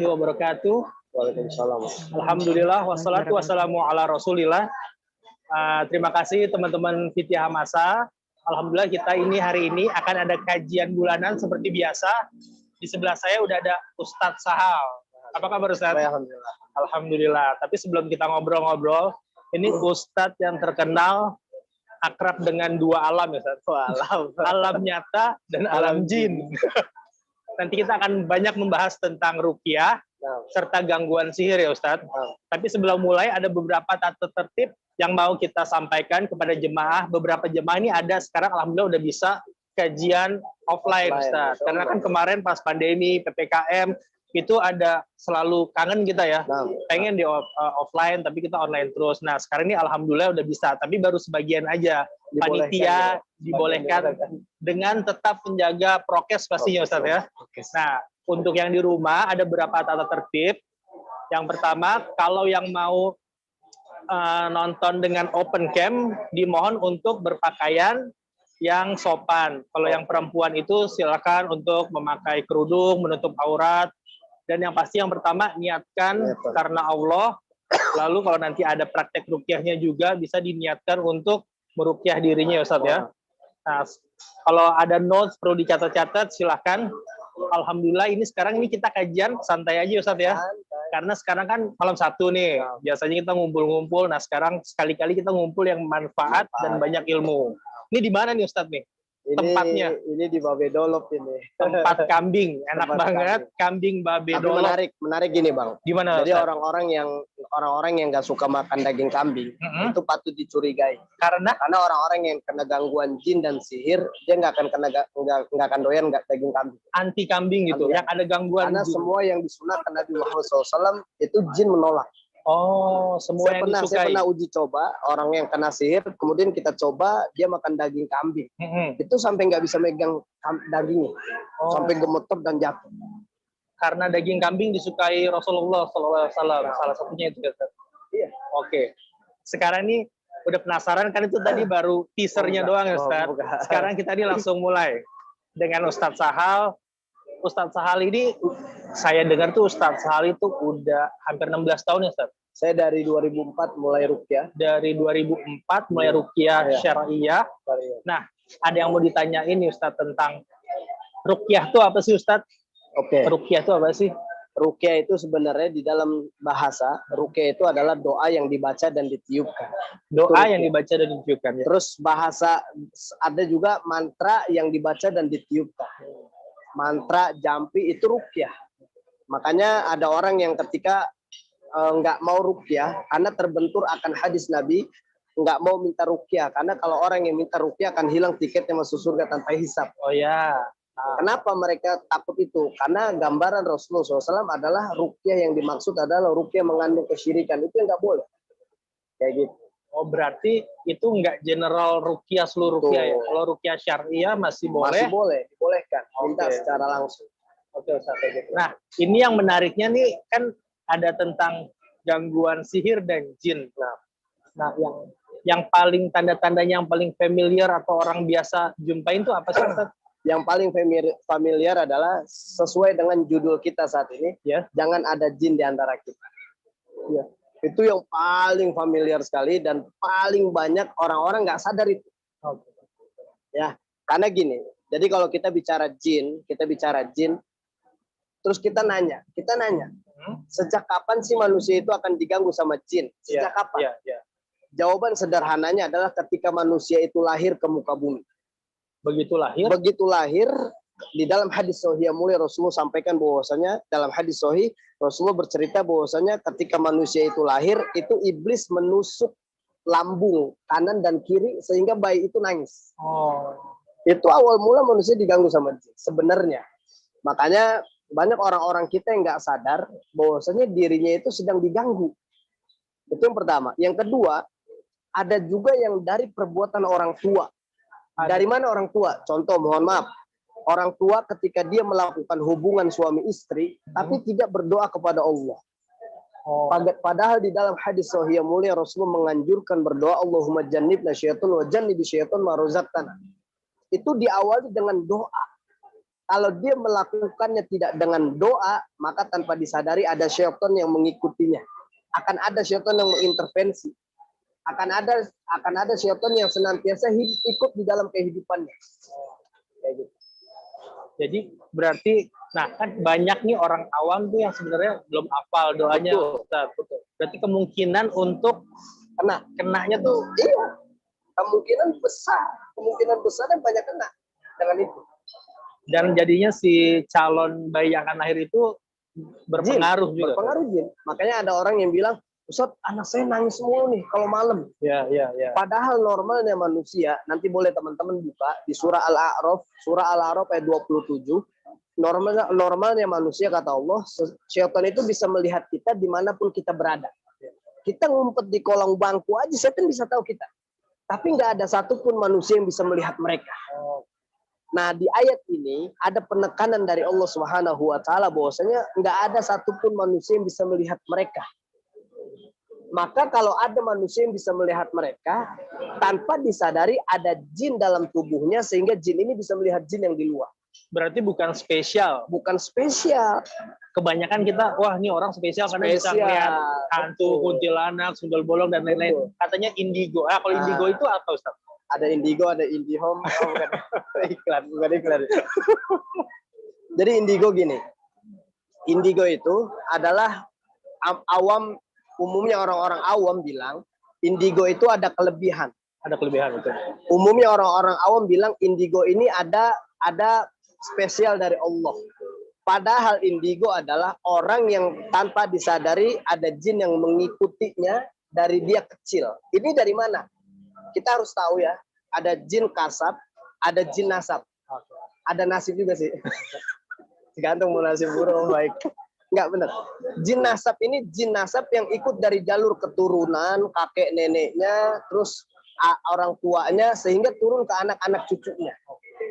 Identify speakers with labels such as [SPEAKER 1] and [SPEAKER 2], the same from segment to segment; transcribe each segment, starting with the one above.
[SPEAKER 1] Wabarakatuh.
[SPEAKER 2] Waalaikumsalam.
[SPEAKER 1] Alhamdulillah wassalatu wassalamu ala Rasulillah. Terima kasih teman-teman Fitih Hamasa. Alhamdulillah kita hari ini akan ada kajian bulanan seperti biasa. Di sebelah saya udah ada Ustadz Sahal. Apa kabar Ustadz?
[SPEAKER 2] Alhamdulillah.
[SPEAKER 1] Alhamdulillah. Tapi sebelum kita ngobrol-ngobrol, ini Ustadz yang terkenal akrab dengan dua alam ya Ustadz. Alam nyata dan alam jin. Nanti kita akan banyak membahas tentang ruqyah serta gangguan sihir ya Ustadz. Tapi sebelum mulai ada beberapa tata tertib yang mau kita sampaikan kepada jemaah. Beberapa jemaah ini ada sekarang alhamdulillah udah bisa kajian offline Ustadz. Karena kan kemarin pas pandemi PPKM itu ada selalu kangen kita ya. Pengen di offline tapi kita online terus. Nah sekarang ini alhamdulillah udah bisa. Tapi baru sebagian aja. Panitia dibolehkan dengan tetap menjaga prokes pastinya Ustadz ya. Nah, untuk yang di rumah ada beberapa tata tertib. Yang pertama, kalau yang mau nonton dengan open cam, dimohon untuk berpakaian yang sopan. Kalau yang perempuan itu silakan untuk memakai kerudung, menutup aurat. Dan yang pasti yang pertama, niatkan karena Allah. Lalu kalau nanti ada praktek ruqyahnya juga bisa diniatkan untuk meruqyah dirinya ya Ustadz ya. Nah, kalau ada notes perlu dicatat-catat silahkan. Alhamdulillah sekarang ini kita kajian santai aja ya Ustadz ya. Karena sekarang kan malam Sabtu nih. Biasanya kita ngumpul-ngumpul. Nah sekarang sekali-kali kita ngumpul yang manfaat dan banyak ilmu. Ini di mana nih Ustadz nih? Tempatnya?
[SPEAKER 2] Ini di Babe Dolop ini.
[SPEAKER 1] Tempat kambing. Enak banget. Kambing Babe Dolop.
[SPEAKER 2] Menarik gini Bang.
[SPEAKER 1] Gimana?
[SPEAKER 2] Jadi orang-orang yang nggak suka makan daging kambing itu patut dicurigai. Karena orang-orang yang kena gangguan jin dan sihir dia nggak akan doyan daging kambing.
[SPEAKER 1] Anti kambing gitu. Yang ada gangguan.
[SPEAKER 2] Karena semua yang disunatkan Nabi Muhammad SAW itu jin menolak.
[SPEAKER 1] Oh, semua yang disukai.
[SPEAKER 2] Saya pernah uji coba orang yang kena sihir, kemudian kita coba dia makan daging kambing. Itu sampai nggak bisa megang dagingnya, sampai gemeter dan jatuh.
[SPEAKER 1] Karena daging kambing disukai Rasulullah SAW, salah satunya itu.
[SPEAKER 2] Iya.
[SPEAKER 1] Oke. Sekarang ini udah penasaran kan itu tadi baru teasernya doang ya Ustadz. Sekarang kita langsung mulai dengan Ustadz Sahal. Ustadz Sahal ini saya dengar tuh Ustadz Sahal itu udah hampir 16 tahun ya Ustadz.
[SPEAKER 2] Saya dari 2004 mulai ruqyah.
[SPEAKER 1] Dari 2004 mulai ruqyah syariah. Nah, ada yang mau ditanyain nih Ustadz tentang ruqyah itu apa sih Ustadz?
[SPEAKER 2] Oke.
[SPEAKER 1] Ruqyah itu apa sih?
[SPEAKER 2] Ruqyah itu sebenarnya di dalam bahasa, ruqyah itu adalah doa yang dibaca dan ditiupkan.
[SPEAKER 1] Doa yang dibaca dan ditiupkan. Ya?
[SPEAKER 2] Terus bahasa ada juga mantra yang dibaca dan ditiupkan. Mantra jampi itu ruqyah. Makanya ada orang yang ketika nggak mau ruqyah karena terbentur akan hadis Nabi, nggak mau minta ruqyah karena kalau orang yang minta ruqyah akan hilang tiketnya masuk surga tanpa hisab.
[SPEAKER 1] Oh ya.
[SPEAKER 2] Kenapa mereka takut itu? Karena gambaran Rasulullah SAW adalah ruqyah yang dimaksud adalah ruqyah mengandung kesyirikan. Itu yang nggak boleh. Kayak gitu.
[SPEAKER 1] Oh berarti itu nggak general ruqyah seluruh ruqyah ya? Kalau ruqyah syariah masih boleh?
[SPEAKER 2] Masih boleh, dibolehkan. Minta secara langsung.
[SPEAKER 1] Oke Ustaz. Nah ini yang menariknya nih kan ada tentang gangguan sihir dan jin. Nah yang paling tanda-tandanya yang paling familiar atau orang biasa jumpain tuh apa sih Ustaz?
[SPEAKER 2] Yang paling familiar adalah sesuai dengan judul kita saat ini. Jangan ada jin di antara kita. Ya. Itu yang paling familiar sekali dan paling banyak orang-orang nggak sadar itu. Ya, karena gini. Jadi kalau kita bicara jin, terus kita nanya, sejak kapan sih manusia itu akan diganggu sama jin? Sejak kapan? Jawaban sederhananya adalah ketika manusia itu lahir ke muka bumi.
[SPEAKER 1] Begitu
[SPEAKER 2] lahir. Di dalam hadis sahih yang mulia Rasulullah sampaikan bahwasanya dalam hadis sahih Rasulullah bercerita bahwasanya ketika manusia itu lahir itu iblis menusuk lambung kanan dan kiri sehingga bayi itu nangis. Itu awal mula manusia diganggu sama jin sebenarnya. Makanya banyak orang-orang kita yang nggak sadar bahwasanya dirinya itu sedang diganggu. Itu yang pertama. Yang kedua, ada juga yang dari perbuatan orang tua. Dari mana orang tua? Contoh, mohon maaf. Orang tua ketika dia melakukan hubungan suami istri, tapi tidak berdoa kepada Allah. Padahal di dalam hadis sahih yang mulia Rasulullah menganjurkan berdoa Allahumma jannibna syaitan wa jannibi syaitan ma razaqtana. Itu diawali dengan doa. Kalau dia melakukannya tidak dengan doa, maka tanpa disadari ada syaitan yang mengikutinya. Akan ada syaitan yang mengintervensi. Akan ada syaitan yang senantiasa ikut di dalam kehidupannya. Kayak gitu.
[SPEAKER 1] Jadi berarti, nah kan banyak nih orang awam tuh yang sebenarnya belum hafal doanya. Betul. Berarti kemungkinan untuk kenanya tuh
[SPEAKER 2] iya, kemungkinan besar dan banyak kena dengan itu.
[SPEAKER 1] Dan jadinya si calon bayi yang akan lahir itu berpengaruh juga.
[SPEAKER 2] Berpengaruh jin. Makanya ada orang yang bilang, Ustaz, anak saya nangis mulu nih kalau malam.
[SPEAKER 1] Ya.
[SPEAKER 2] Padahal normalnya manusia, nanti boleh teman-teman buka di surah Al-A'raf ayat 27. Normalnya manusia kata Allah, syaitan itu bisa melihat kita dimanapun kita berada. Kita ngumpet di kolong bangku aja, syaitan bisa tahu kita. Tapi nggak ada satupun manusia yang bisa melihat mereka. Nah, di ayat ini ada penekanan dari Allah Subhanahu wa taala bahwasanya nggak ada satupun manusia yang bisa melihat mereka. Maka kalau ada manusia yang bisa melihat mereka, tanpa disadari ada jin dalam tubuhnya sehingga jin ini bisa melihat jin yang di luar.
[SPEAKER 1] Berarti bukan spesial.
[SPEAKER 2] Bukan spesial.
[SPEAKER 1] Kebanyakan kita, wah ini orang spesial karena bisa melihat hantu, kuntilanak, sundel bolong dan lain-lain. Katanya indigo. Kalau indigo itu apa, Ustaz?
[SPEAKER 2] Ada indigo, ada indihome. Bukan iklan. Jadi indigo gini. Indigo itu adalah umumnya orang-orang awam bilang indigo itu ada kelebihan.
[SPEAKER 1] Ada kelebihan itu.
[SPEAKER 2] Umumnya orang-orang awam bilang indigo ini ada spesial dari Allah. Padahal indigo adalah orang yang tanpa disadari ada jin yang mengikutinya dari dia kecil. Ini dari mana? Kita harus tahu ya. Ada jin kasab, ada jin nasab. Ada nasib juga sih. Tergantung mau nasib buruk baik. Enggak benar. Jin nasab ini jin nasab yang ikut dari jalur keturunan, kakek neneknya, terus orang tuanya, sehingga turun ke anak-anak cucunya.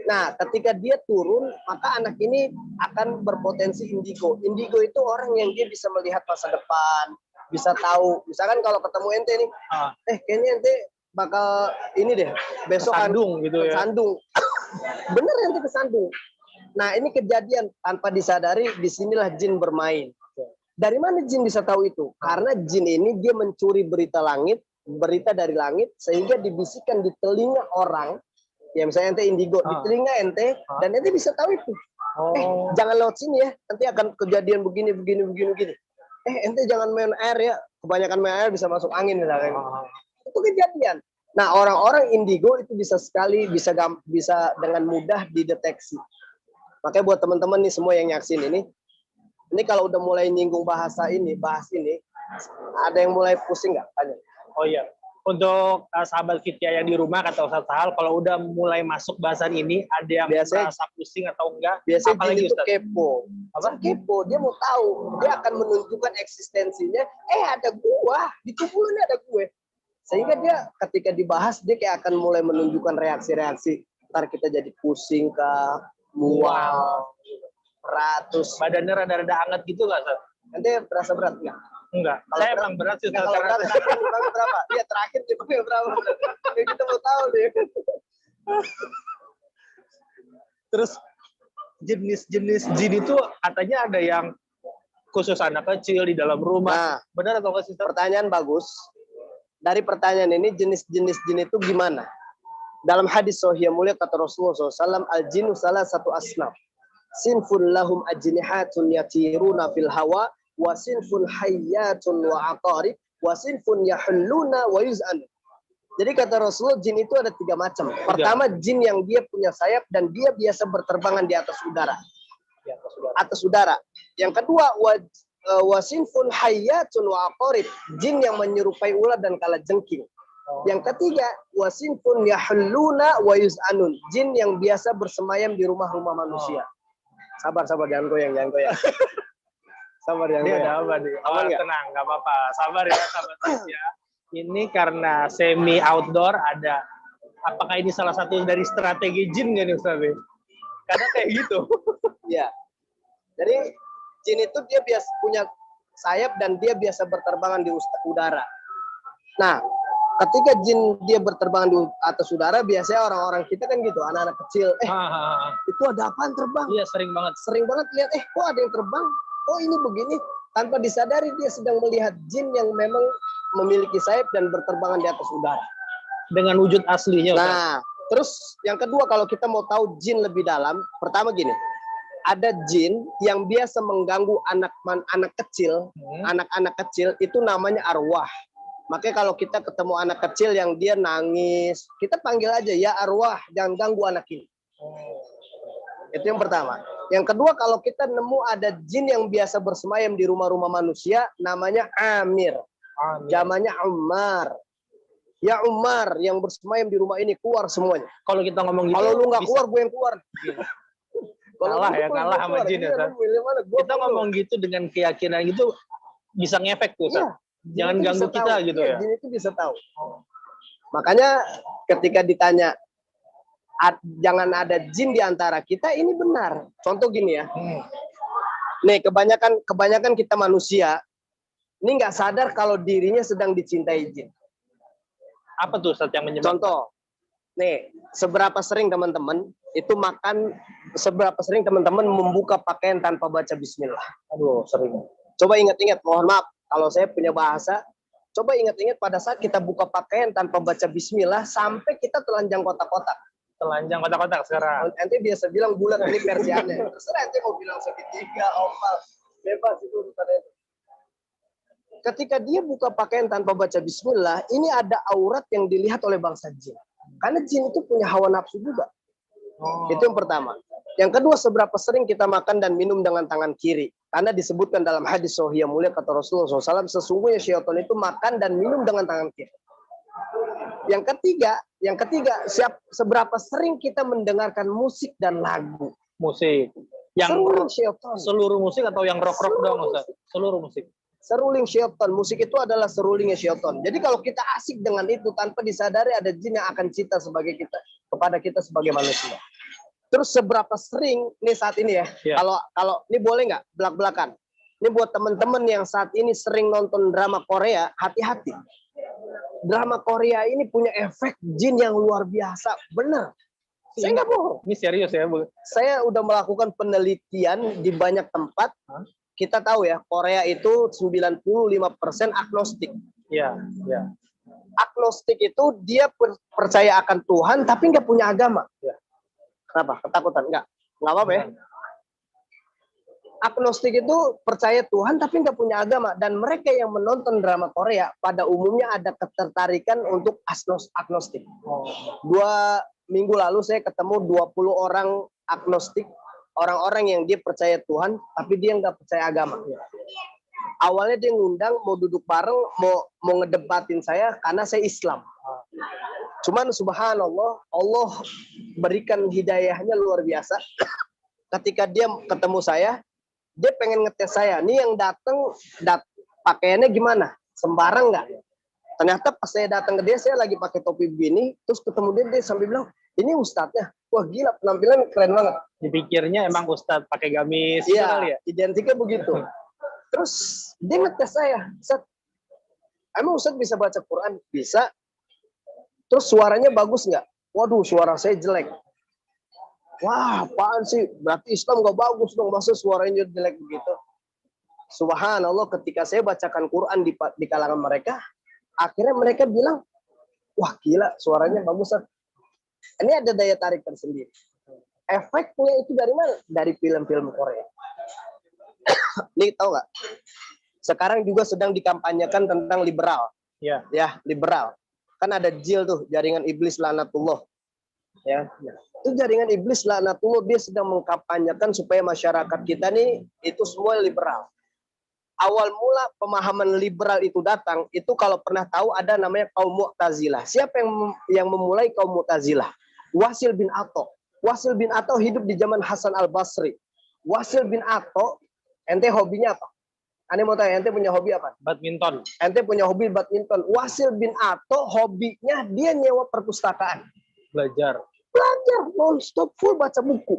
[SPEAKER 2] Nah, ketika dia turun, maka anak ini akan berpotensi indigo. Indigo itu orang yang dia bisa melihat masa depan, bisa tahu. Misalkan kalau ketemu ente nih, kayaknya ente bakal ini deh, besok
[SPEAKER 1] kesandung gitu ya.
[SPEAKER 2] Kesandung. Bener ente kesandung. Nah, ini kejadian tanpa disadari, disinilah jin bermain. Dari mana jin bisa tahu itu? Karena jin ini dia mencuri berita dari langit, sehingga dibisikkan di telinga orang. Ya misalnya ente indigo, di telinga ente, dan ente bisa tahu itu. Jangan lewat sini ya, nanti akan kejadian begini. Ente jangan main air ya, kebanyakan main air bisa masuk angin misalnya. Itu kejadian. Nah, orang-orang indigo itu bisa dengan mudah dideteksi. Makanya buat teman-teman nih semua yang nyaksin ini kalau udah mulai nyinggung bahas ini, ada yang mulai pusing nggak? Tanya.
[SPEAKER 1] Oh iya, untuk sahabat Fitya yang di rumah kata Ustaz Sahal, kalau udah mulai masuk bahasan ini, ada yang merasa pusing atau enggak?
[SPEAKER 2] Biasanya apalagi itu kepo. Kepo, dia mau tahu, dia akan menunjukkan eksistensinya. Ada gua di tubuh ini, ada gue. Sehingga dia ketika dibahas dia kayak akan mulai menunjukkan reaksi-reaksi. Ntar kita jadi pusing kah? Mual, ratus.
[SPEAKER 1] Badannya rada-rada hangat gitu nggak, Ustaz?
[SPEAKER 2] Nanti berasa berat nggak?
[SPEAKER 1] Enggak. Saya emang berat sih.
[SPEAKER 2] Kalau berat berapa? Iya, terakhir dia berapa? Kita mau tahu deh.
[SPEAKER 1] Terus jenis-jenis jin itu katanya ada yang khusus anak kecil di dalam rumah.
[SPEAKER 2] Nah,
[SPEAKER 1] benar atau nggak sih?
[SPEAKER 2] Pertanyaan bagus. Dari pertanyaan ini jenis-jenis jin itu gimana? Dalam hadis sahih mulia kata Rasulullah SAW, al-jinnu salah satu asnaf. Sinfun lahum ajnihatun yatiruna fil hawa, wa sinfun hayyatun wa aqarib, wa sinfun yahulluna wa yuz'an. Jadi kata Rasulullah, jin itu ada 3 macam. Pertama, jin yang dia punya sayap dan dia biasa berterbangan di atas udara. Atas udara. Yang kedua, wa sinfun hayyatun wa aqarib, jin yang menyerupai ular dan kalajengking. Yang ketiga, wasinfun yahulluna wa yuz'anun, jin yang biasa bersemayam di rumah-rumah manusia. Sabar jangan goyang. Sabar jangan goyang.
[SPEAKER 1] Dia ada apa nih? Tenang, nggak apa-apa. Sabar ya. Ini karena semi outdoor ada. Apakah ini salah satu dari strategi jin nggak nih, Ustaz? Karena kayak gitu.
[SPEAKER 2] Ya. Jadi jin itu dia biasa punya sayap dan dia biasa berterbangan di udara. Nah, ketika jin dia berterbangan di atas udara, biasanya orang-orang kita kan gitu, anak-anak kecil, itu ada apaan terbang?
[SPEAKER 1] Iya, sering banget.
[SPEAKER 2] Sering banget lihat, kok ada yang terbang? Oh ini begini. Tanpa disadari dia sedang melihat jin yang memang memiliki sayap dan berterbangan di atas udara.
[SPEAKER 1] Dengan wujud aslinya.
[SPEAKER 2] Nah, terus yang kedua kalau kita mau tahu jin lebih dalam, pertama gini, ada jin yang biasa mengganggu anak-anak kecil, anak-anak kecil itu namanya arwah. Makanya kalau kita ketemu anak kecil yang dia nangis, kita panggil aja, ya arwah, jangan ganggu anak ini. Itu yang pertama. Yang kedua, kalau kita nemu ada jin yang biasa bersemayam di rumah-rumah manusia, namanya Amir. Zamannya Umar. Ya Umar, yang bersemayam di rumah ini, keluar semuanya.
[SPEAKER 1] Kalau kita ngomong gitu,
[SPEAKER 2] kalau lu nggak keluar, gue yang keluar.
[SPEAKER 1] Kalah sama jin ya. Kita ngomong gitu dengan keyakinan gitu, bisa ngefek tuh.
[SPEAKER 2] Iya,
[SPEAKER 1] jangan ganggu kita
[SPEAKER 2] tahu.
[SPEAKER 1] gitu ya.
[SPEAKER 2] Jin itu bisa tahu. Makanya ketika ditanya, jangan ada jin di antara kita, ini benar. Contoh gini ya. Nih, kebanyakan kita manusia ini nggak sadar kalau dirinya sedang dicintai jin.
[SPEAKER 1] Apa tuh Ustaz yang menyebabkan?
[SPEAKER 2] Contoh, nih, seberapa sering teman-teman membuka pakaian tanpa baca bismillah? Aduh, sering. Coba ingat-ingat, mohon maaf kalau saya punya bahasa. Coba ingat-ingat pada saat kita buka pakaian tanpa baca bismillah sampai kita telanjang kotak-kotak.
[SPEAKER 1] Telanjang kotak-kotak sekarang.
[SPEAKER 2] Ente biasa bilang bulat, ini versiannya. Terserah ente mau bilang segitiga, oval, bebas itu urusannya. Ketika dia buka pakaian tanpa baca bismillah, ini ada aurat yang dilihat oleh bangsa jin. Karena jin itu punya hawa nafsu juga. Itu yang pertama. Yang kedua, seberapa sering kita makan dan minum dengan tangan kiri. Karena disebutkan dalam hadis sahih yang mulia kata Rasulullah SAW, sesungguhnya syaitan itu makan dan minum dengan tangan kiri. Yang ketiga, seberapa sering kita mendengarkan musik dan lagu.
[SPEAKER 1] Musik. Yang
[SPEAKER 2] seluruh
[SPEAKER 1] musik atau yang rock-rock dong, Ustaz? Seluruh musik.
[SPEAKER 2] Seruling syaitan. Musik itu adalah serulingnya syaitan. Jadi kalau kita asik dengan itu tanpa disadari ada jin yang akan cinta kepada kita sebagai manusia. Terus seberapa sering nih saat ini ya, kalau ini boleh nggak belak-belakan? Ini buat teman-teman yang saat ini sering nonton drama Korea, hati-hati. Drama Korea ini punya efek jin yang luar biasa, benar. Saya nggak bohong.
[SPEAKER 1] Ini serius ya, Bu?
[SPEAKER 2] Saya udah melakukan penelitian di banyak tempat. Kita tahu ya, Korea itu 95% agnostik.
[SPEAKER 1] Iya, iya.
[SPEAKER 2] Agnostik itu dia percaya akan Tuhan tapi nggak punya agama.
[SPEAKER 1] Ya.
[SPEAKER 2] Kenapa? Ketakutan? Nggak apa-apa ya. Agnostik itu percaya Tuhan tapi nggak punya agama. Dan mereka yang menonton drama Korea pada umumnya ada ketertarikan untuk agnostik. 2 minggu lalu saya ketemu 20 orang agnostik. Orang-orang yang dia percaya Tuhan, tapi dia nggak percaya agama. Awalnya dia ngundang, mau duduk bareng, mau ngedebatin saya, karena saya Islam. Cuman subhanallah, Allah berikan hidayahnya luar biasa. Ketika dia ketemu saya, dia pengen ngetes saya. Nih yang datang, pakaiannya gimana? Sembarang nggak? Ternyata pas saya datang ke dia, saya lagi pakai topi begini, terus ketemu dia sambil bilang, ini ustadznya. Wah gila, penampilan keren banget.
[SPEAKER 1] Dipikirnya emang ustadz pakai gamis.
[SPEAKER 2] Iya,
[SPEAKER 1] kali ya?
[SPEAKER 2] Identiknya begitu. Terus dia ngetes saya, Ustadz, emang Ustadz bisa baca Quran? Bisa. Terus suaranya bagus nggak? Waduh, suara saya jelek. Wah, apaan sih? Berarti Islam nggak bagus dong, masa suaranya jelek begitu? Subhanallah, ketika saya bacakan Quran di kalangan mereka, akhirnya mereka bilang, wah gila, suaranya bagus. Ini ada daya tarik tersendiri. Efeknya itu dari mana? Dari film-film Korea. Nih tahu nggak? Sekarang juga sedang dikampanyekan tentang liberal.
[SPEAKER 1] Ya.
[SPEAKER 2] Ya, liberal. Kan ada JIL tuh, jaringan iblis laknatullah. Ya. Itu jaringan iblis laknatullah, dia sedang mengkampanyekan supaya masyarakat kita nih itu semua liberal. Awal mula pemahaman liberal itu datang, itu kalau pernah tahu ada namanya kaum Mu'tazilah. Siapa yang memulai kaum Mu'tazilah? Wasil bin Atha. Wasil bin Atha hidup di zaman Hasan al-Basri. Wasil bin Atha, ente hobinya apa? Ane mau tanya, ente punya hobi apa?
[SPEAKER 1] Badminton.
[SPEAKER 2] Ente punya hobi badminton. Wasil bin Atha hobinya dia nyewa perpustakaan.
[SPEAKER 1] Belajar
[SPEAKER 2] non-stop full baca buku.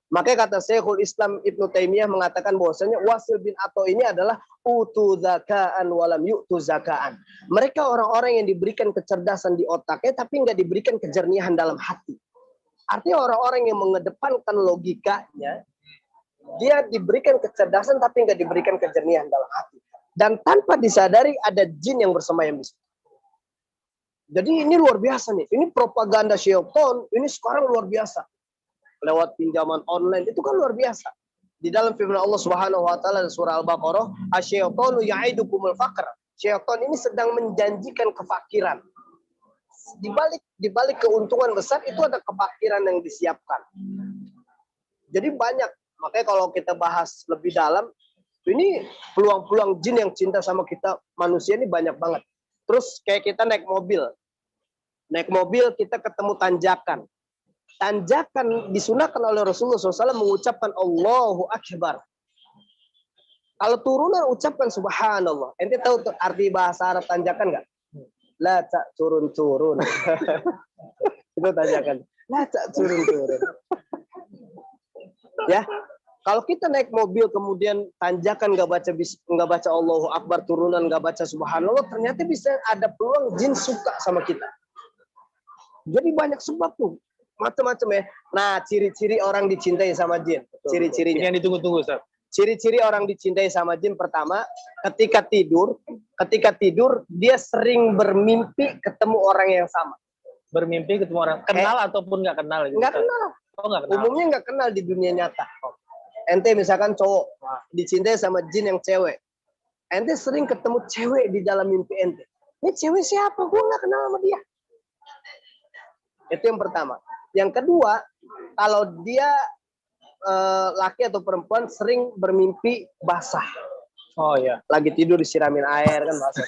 [SPEAKER 2] Makanya kata Syekhul Islam Ibnu Taimiyah mengatakan bahwasanya Wasil bin Atha ini adalah utu zakaan walam yu'tu zakaan. Mereka orang-orang yang diberikan kecerdasan di otaknya tapi nggak diberikan kejernihan dalam hati. Artinya orang-orang yang mengedepankan logikanya, dia diberikan kecerdasan tapi nggak diberikan kejernihan dalam hati. Dan tanpa disadari ada jin yang bersemayam di situ. Jadi ini luar biasa nih. Ini propaganda syaitan, ini sekarang luar biasa. Lewat pinjaman online itu kan luar biasa. Di dalam firman Allah Subhanahu wa taala surah Al-Baqarah, asyaitanu ya'idukumul faqr. Syaitan ini sedang menjanjikan kefakiran. Di balik keuntungan besar itu ada kefakiran yang disiapkan. Jadi banyak. Makanya kalau kita bahas lebih dalam, ini peluang-peluang jin yang cinta sama kita manusia ini banyak banget. Terus kayak kita naik mobil. Naik mobil kita ketemu tanjakan. Tanjakan disunahkan oleh Rasulullah SAW mengucapkan Allahu Akbar. Kalau turunan ucapkan Subhanallah. Ente tahu arti bahasa Arab tanjakan nggak? La tak turun-turun. Itu tanjakan. La tak turun-turun. Ya, kalau kita naik mobil kemudian tanjakan nggak baca Allahu Akbar, turunan nggak baca Subhanallah, ternyata bisa ada peluang jin suka sama kita. Jadi banyak sebab tuh. Macam-macam ya. Nah, ciri-ciri orang dicintai sama jin. Ciri-cirinya.
[SPEAKER 1] Ini yang ditunggu-tunggu, Ustaz.
[SPEAKER 2] Ciri-ciri orang dicintai sama jin pertama, ketika tidur dia sering bermimpi ketemu orang yang sama.
[SPEAKER 1] Bermimpi ketemu orang kenal ataupun nggak kenal gitu.
[SPEAKER 2] Nggak kenal.
[SPEAKER 1] Oh, nggak kenal.
[SPEAKER 2] Umumnya nggak kenal di dunia nyata. Ente misalkan cowok dicintai sama jin yang cewek. Ente sering ketemu cewek di dalam mimpi ente. Ini cewek siapa? Gue nggak kenal sama dia. Itu yang pertama. Yang kedua, kalau dia laki atau perempuan sering bermimpi basah.
[SPEAKER 1] Oh iya.
[SPEAKER 2] Lagi tidur disiramin air kan basah.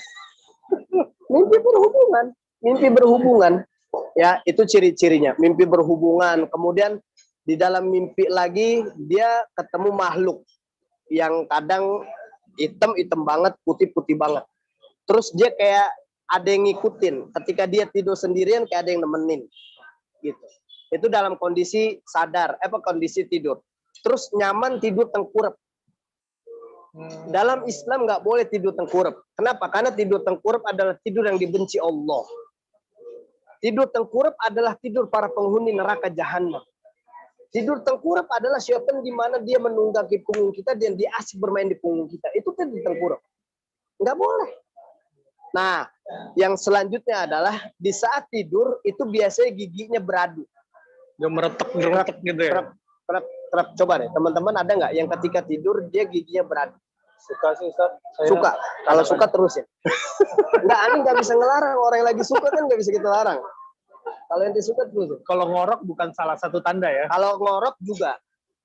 [SPEAKER 2] Mimpi berhubungan. Ya, itu ciri-cirinya. Mimpi berhubungan. Kemudian di dalam mimpi lagi dia ketemu makhluk yang kadang hitam banget, putih banget. Terus dia kayak ada yang ngikutin. Ketika dia tidur sendirian kayak ada yang nemenin. Gitu. Itu dalam kondisi sadar, kondisi tidur. Terus nyaman tidur tengkurap. Dalam Islam nggak boleh tidur tengkurap. Kenapa? Karena tidur tengkurap adalah tidur yang dibenci Allah. Tidur tengkurap adalah tidur para penghuni neraka jahanam. Tidur tengkurap adalah syaitan di mana dia menunggaki punggung kita dan dia asik bermain di punggung kita. Itu tidur tengkurap. Nggak boleh. Nah, yang selanjutnya adalah di saat tidur itu biasanya giginya beradu.
[SPEAKER 1] Dia meretek gitu ya.
[SPEAKER 2] Coba deh, teman-teman ada nggak yang ketika tidur dia giginya beradu?
[SPEAKER 1] Suka sih, Ustaz.
[SPEAKER 2] Suka. Kalau suka terus ya. Nggak, aneh nggak bisa ngelarang. Orang yang lagi suka kan nggak bisa kita larang. Kalau yang disuka terus.
[SPEAKER 1] Kalau ngorok bukan salah satu tanda ya.
[SPEAKER 2] Kalau ngorok juga.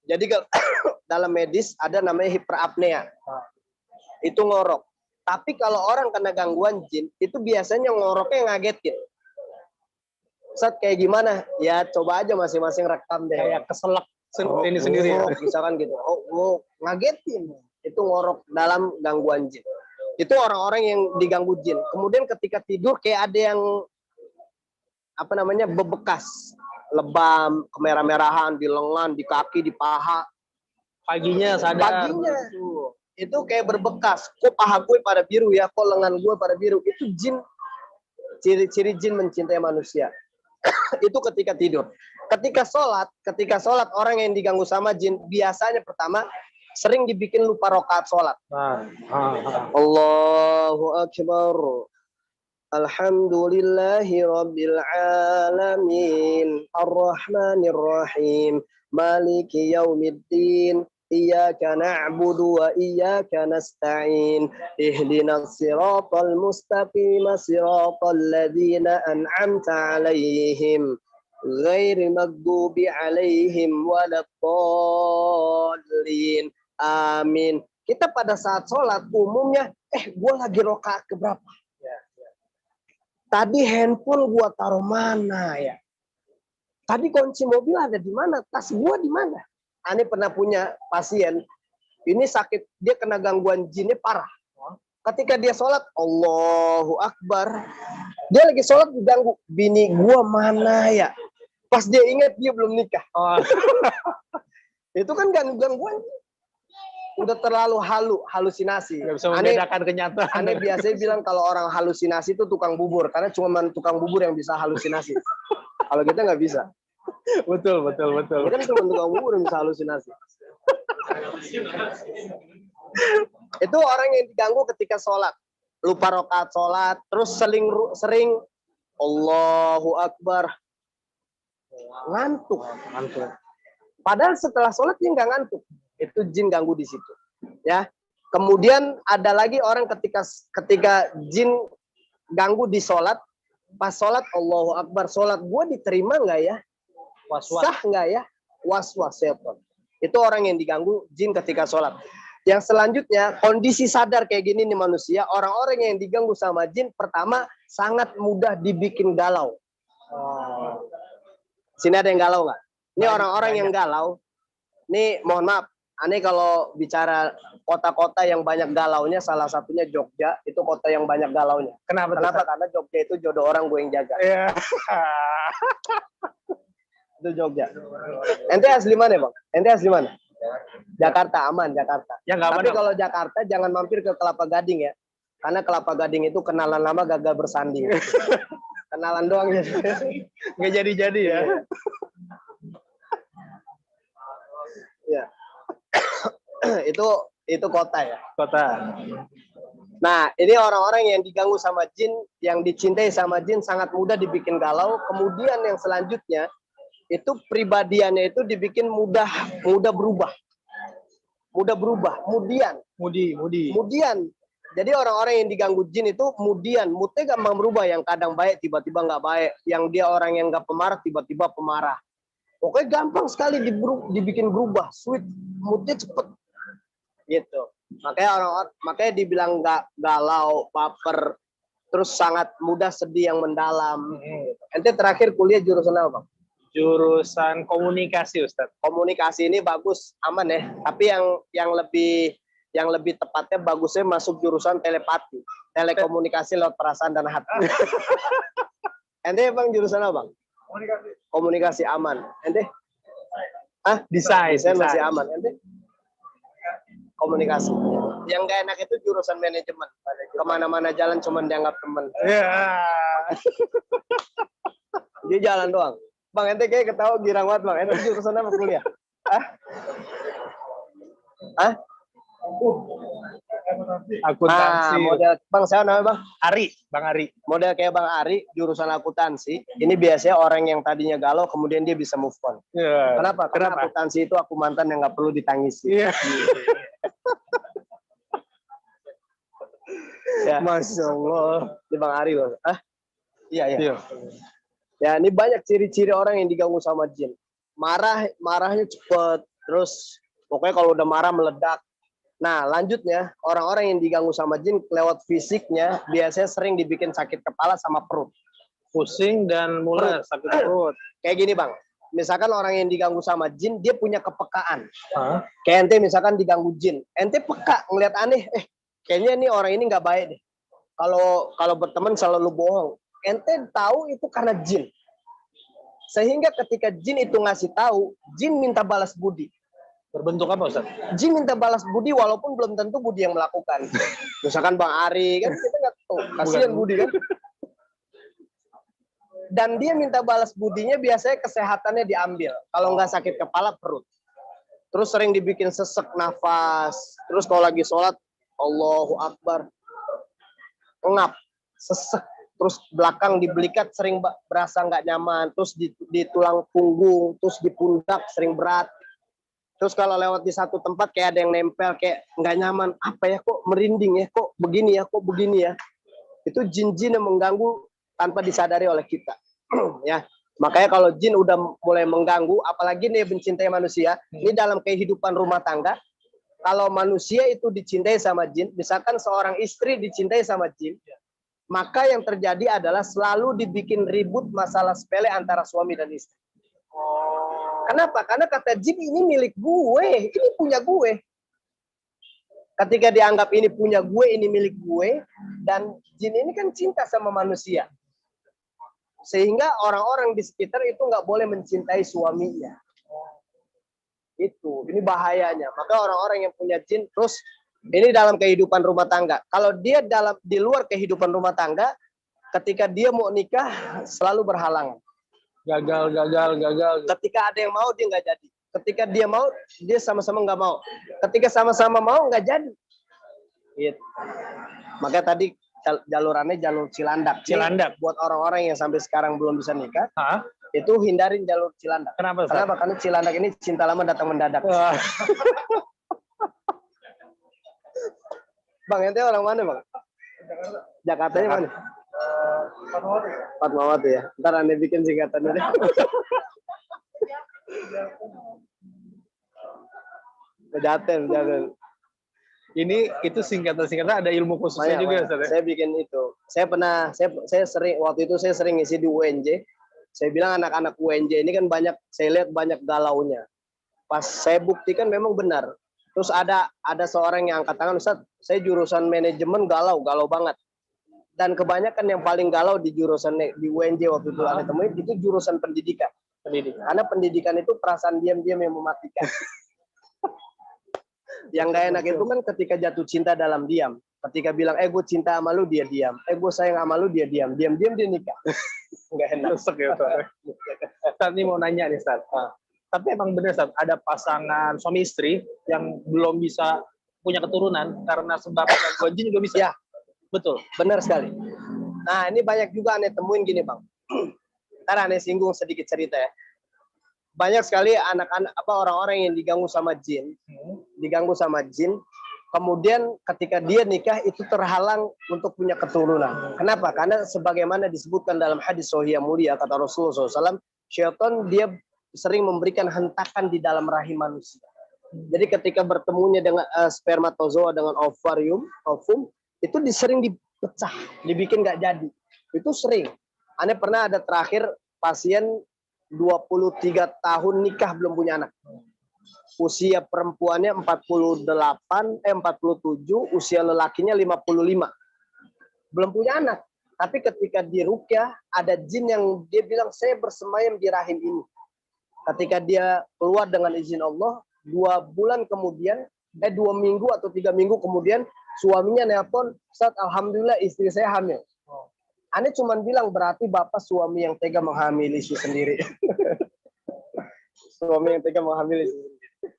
[SPEAKER 2] Jadi dalam medis ada namanya hiperapnea. Itu ngorok. Tapi kalau orang kena gangguan jin, itu biasanya ngoroknya ngagetin. Ustaz kayak gimana? Ya coba aja masing-masing rekam deh.
[SPEAKER 1] Kayak keselak ini sendiri ya.
[SPEAKER 2] Misalkan gitu. Ngagetin. Itu ngorok dalam gangguan jin. Itu orang-orang yang diganggu jin. Kemudian ketika tidur kayak ada yang bebekas. Lebam, kemerah-merahan di lengan, di kaki, di paha.
[SPEAKER 1] Paginya sadar.
[SPEAKER 2] Paginya. Itu kayak berbekas. Kok paha gue pada biru ya? Kok lengan gue pada biru? Itu jin. Ciri-ciri jin mencintai manusia. Itu ketika tidur. Ketika sholat orang yang diganggu sama jin biasanya pertama sering dibikin lupa rakaat sholat. Allahu Akbar. Alhamdulillahi Rabbil Alamin. Ar-Rahmanir Rahim. Maliki Yaumiddin. Iyyaka na'budu wa iyyaka nasta'in. Ihdinas siratal mustaqim, siratal ladzina an'amta 'alaihim ghairil maghdubi 'alaihim waladdallin. Amin. Kita pada saat sholat umumnya, gue lagi rakaat keberapa? Tadi handphone gue taruh mana ya? Tadi kunci mobil ada di mana? Tas gue di mana? Ani pernah punya pasien, ini sakit, dia kena gangguan jinnya parah. Ketika dia sholat, Allahu Akbar. Dia lagi sholat diganggu, bini gua mana ya? Pas dia ingat dia belum nikah. Itu kan gangguan. Udah terlalu halusinasi.
[SPEAKER 1] Nggak bisa membedakan kenyataan.
[SPEAKER 2] Aneh biasanya bilang kalau orang halusinasi itu tukang bubur, karena cuma tukang bubur yang bisa halusinasi. Kalau kita nggak bisa.
[SPEAKER 1] Betul.
[SPEAKER 2] Kita kan cuma tukang bubur yang bisa halusinasi. Itu orang yang diganggu ketika sholat. Lupa rakaat sholat, terus sering Allahu Akbar. Ngantuk. Padahal setelah sholat dia nggak ngantuk. Itu jin ganggu di situ, ya. Kemudian ada lagi orang ketika jin ganggu di sholat, pas sholat Allahu Akbar, sholat gue diterima nggak ya? Sah nggak ya? Was-was setan. Itu orang yang diganggu jin ketika sholat. Yang selanjutnya, kondisi sadar kayak gini nih manusia, orang-orang yang diganggu sama jin, pertama sangat mudah dibikin galau. Sini ada yang galau nggak? Ini orang-orang yang galau. Nih mohon maaf. Aneh kalau bicara kota-kota yang banyak galaunya, salah satunya Jogja, itu kota yang banyak galaunya.
[SPEAKER 1] Kenapa?
[SPEAKER 2] Karena Jogja itu jodoh orang gue yang jaga.
[SPEAKER 1] Iya.
[SPEAKER 2] Itu Jogja. Ente asli mana, Bang? Ente asli mana? Jakarta, aman Jakarta.
[SPEAKER 1] Ya,
[SPEAKER 2] tapi kalau Jakarta jangan mampir ke Kelapa Gading ya. Karena Kelapa Gading itu kenalan lama gagal bersanding. Kenalan doang ya.
[SPEAKER 1] Nggak jadi-jadi ya.
[SPEAKER 2] Ya. itu kota ya.
[SPEAKER 1] Kota.
[SPEAKER 2] Nah, ini orang-orang yang diganggu sama jin, yang dicintai sama jin sangat mudah dibikin galau. Kemudian yang selanjutnya itu pribadiannya itu dibikin mudah berubah. Kemudian. Jadi orang-orang yang diganggu jin itu kemudian moodnya gampang berubah. Yang kadang baik tiba-tiba nggak baik. Yang dia orang yang nggak pemarah tiba-tiba pemarah. Pokoknya gampang sekali dibikin berubah, sweet, moodnya cepet, gitu. Makanya dibilang nggak galau, baper, terus sangat mudah sedih yang mendalam. Ente terakhir kuliah jurusan apa, Bang?
[SPEAKER 1] Jurusan komunikasi, Ustaz.
[SPEAKER 2] Komunikasi ini bagus, aman ya. Tapi yang lebih tepatnya bagusnya masuk jurusan telepati, telekomunikasi lewat perasaan dan hati. Ente Bang jurusan apa, Bang? Komunikasi aman. Ente?
[SPEAKER 1] Desain
[SPEAKER 2] masih aman. Ente? Komunikasi. Yang gak enak itu jurusan manajemen. Kemana-mana jalan cuma dianggap teman.
[SPEAKER 1] Yeah.
[SPEAKER 2] Dia jalan doang. Bang, ente kayak ketawa girang banget, Bang. Ente jurusan apa kuliah?
[SPEAKER 1] Akuntansi.
[SPEAKER 2] Model Bang, saya namanya Bang
[SPEAKER 1] Bang Ari.
[SPEAKER 2] Model kayak Bang Ari, jurusan akuntansi. Ini biasanya orang yang tadinya galau, kemudian dia bisa move on.
[SPEAKER 1] Yeah.
[SPEAKER 2] Kenapa? Karena akuntansi itu aku mantan yang nggak perlu ditangisi.
[SPEAKER 1] Yeah.
[SPEAKER 2] Ya.
[SPEAKER 1] Masya Allah.
[SPEAKER 2] Ini Bang Ari loh. Iya.
[SPEAKER 1] Iya.
[SPEAKER 2] Ya, ini banyak ciri-ciri orang yang diganggu sama jin. Marahnya cepet, terus pokoknya kalau udah marah meledak. Nah, lanjutnya orang-orang yang diganggu sama jin lewat fisiknya biasanya sering dibikin sakit kepala sama perut.
[SPEAKER 1] Pusing dan mules, sakit perut.
[SPEAKER 2] Kayak gini, Bang. Misalkan orang yang diganggu sama jin, dia punya kepekaan.
[SPEAKER 1] Kayak
[SPEAKER 2] ente misalkan diganggu jin, ente peka ngeliat aneh, kayaknya nih orang ini nggak baik deh. Kalau berteman selalu bohong. Ente tahu itu karena jin. Sehingga ketika jin itu ngasih tahu, jin minta balas budi.
[SPEAKER 1] Berbentuk apa, Ustaz?
[SPEAKER 2] Jin minta balas budi walaupun belum tentu budi yang melakukan. Misalkan Bang Ari, kan kita nggak tahu. Kasihan budi kan. Dan dia minta balas budinya biasanya kesehatannya diambil. Kalau nggak sakit kepala, perut. Terus sering dibikin sesek nafas. Terus kalau lagi sholat, Allahu Akbar. Ngap, sesek. Terus belakang di belikat sering berasa nggak nyaman. Terus di tulang punggung, terus di pundak sering berat. Terus kalau lewat di satu tempat kayak ada yang nempel, kayak nggak nyaman. Apa ya, kok merinding ya, kok begini ya. Itu jin-jin yang mengganggu tanpa disadari oleh kita. Ya, makanya kalau jin udah mulai mengganggu, apalagi nih mencintai manusia, ini dalam kehidupan rumah tangga, kalau manusia itu dicintai sama jin, misalkan seorang istri dicintai sama jin, maka yang terjadi adalah selalu dibikin ribut masalah sepele antara suami dan istri. Kenapa? Karena kata jin, ini milik gue, ini punya gue. Ketika dianggap ini punya gue, ini milik gue, dan jin ini kan cinta sama manusia. Sehingga orang-orang di sekitar itu nggak boleh mencintai suaminya. Itu, ini bahayanya. Maka orang-orang yang punya jin, terus ini dalam kehidupan rumah tangga. Kalau dia di luar kehidupan rumah tangga, ketika dia mau nikah selalu berhalangan.
[SPEAKER 1] Gagal.
[SPEAKER 2] Ketika ada yang mau dia nggak jadi. Ketika dia mau, dia sama-sama nggak mau. Ketika sama-sama mau nggak jadi. Gitu. Maka tadi jalurannya jalur Cilandak.
[SPEAKER 1] Cilandak.
[SPEAKER 2] Buat orang-orang yang sampai sekarang belum bisa nikah,
[SPEAKER 1] Hah?
[SPEAKER 2] itu hindarin jalur Cilandak.
[SPEAKER 1] Kenapa?
[SPEAKER 2] Kenapa? Karena Cilandak ini cinta lama datang mendadak. Bang, ente orang mana, Bang? Jakartanya mana? Fatmawati ya. Ntar ane bikin singkatannya deh. Pejaten.
[SPEAKER 1] Ini itu singkatan ada ilmu khususnya juga, Ustaz.
[SPEAKER 2] Saya bikin itu. Saya sering waktu itu saya sering ngisi di UNJ. Saya bilang anak-anak UNJ ini kan banyak, saya lihat banyak galaunya. Pas saya buktikan memang benar. Terus ada seorang yang angkat tangan, Ustaz, saya jurusan manajemen galau banget. Dan kebanyakan yang paling galau di jurusan di UNJ waktu itu ada temuin itu jurusan pendidikan. Karena pendidikan itu perasaan diam-diam yang mematikan. Yang gak enak itu kan ketika jatuh cinta dalam diam. Ketika bilang, gue cinta sama lu, dia diam. Gue sayang sama lu, dia diam. Diam-diam dia nikah. Nggak enak.
[SPEAKER 1] Rusek ya, Ustaz. Ustaz, ini mau nanya nih, Ustaz. Tapi emang benar, Ustaz, ada pasangan suami istri yang belum bisa punya keturunan karena sebab gangguan jin juga bisa.
[SPEAKER 2] Ya,
[SPEAKER 1] betul.
[SPEAKER 2] Benar sekali. Nah, ini banyak juga aneh temuin gini, Bang. Ntar aneh singgung sedikit cerita ya. Banyak sekali anak-anak orang-orang yang diganggu sama jin, kemudian ketika dia nikah itu terhalang untuk punya keturunan. Kenapa? Karena sebagaimana disebutkan dalam hadis sahih mulia kata Rasulullah SAW, syaitan dia sering memberikan hentakan di dalam rahim manusia. Jadi ketika bertemunya dengan spermatozoa dengan ovum itu sering dipecah, dibikin nggak jadi. Itu sering. Aneh pernah ada terakhir pasien 23 tahun nikah belum punya anak. Usia perempuannya 47, usia lelakinya 55. Belum punya anak. Tapi ketika di ruqyah ada jin yang dia bilang saya bersemayam di rahim ini. Ketika dia keluar dengan izin Allah, 2 minggu atau 3 minggu kemudian suaminya nelpon, Ustaz, alhamdulillah istri saya hamil. Aneh cuma bilang berarti bapak suami yang tega menghamili istri sendiri. Suami yang tega menghamili istri sendiri.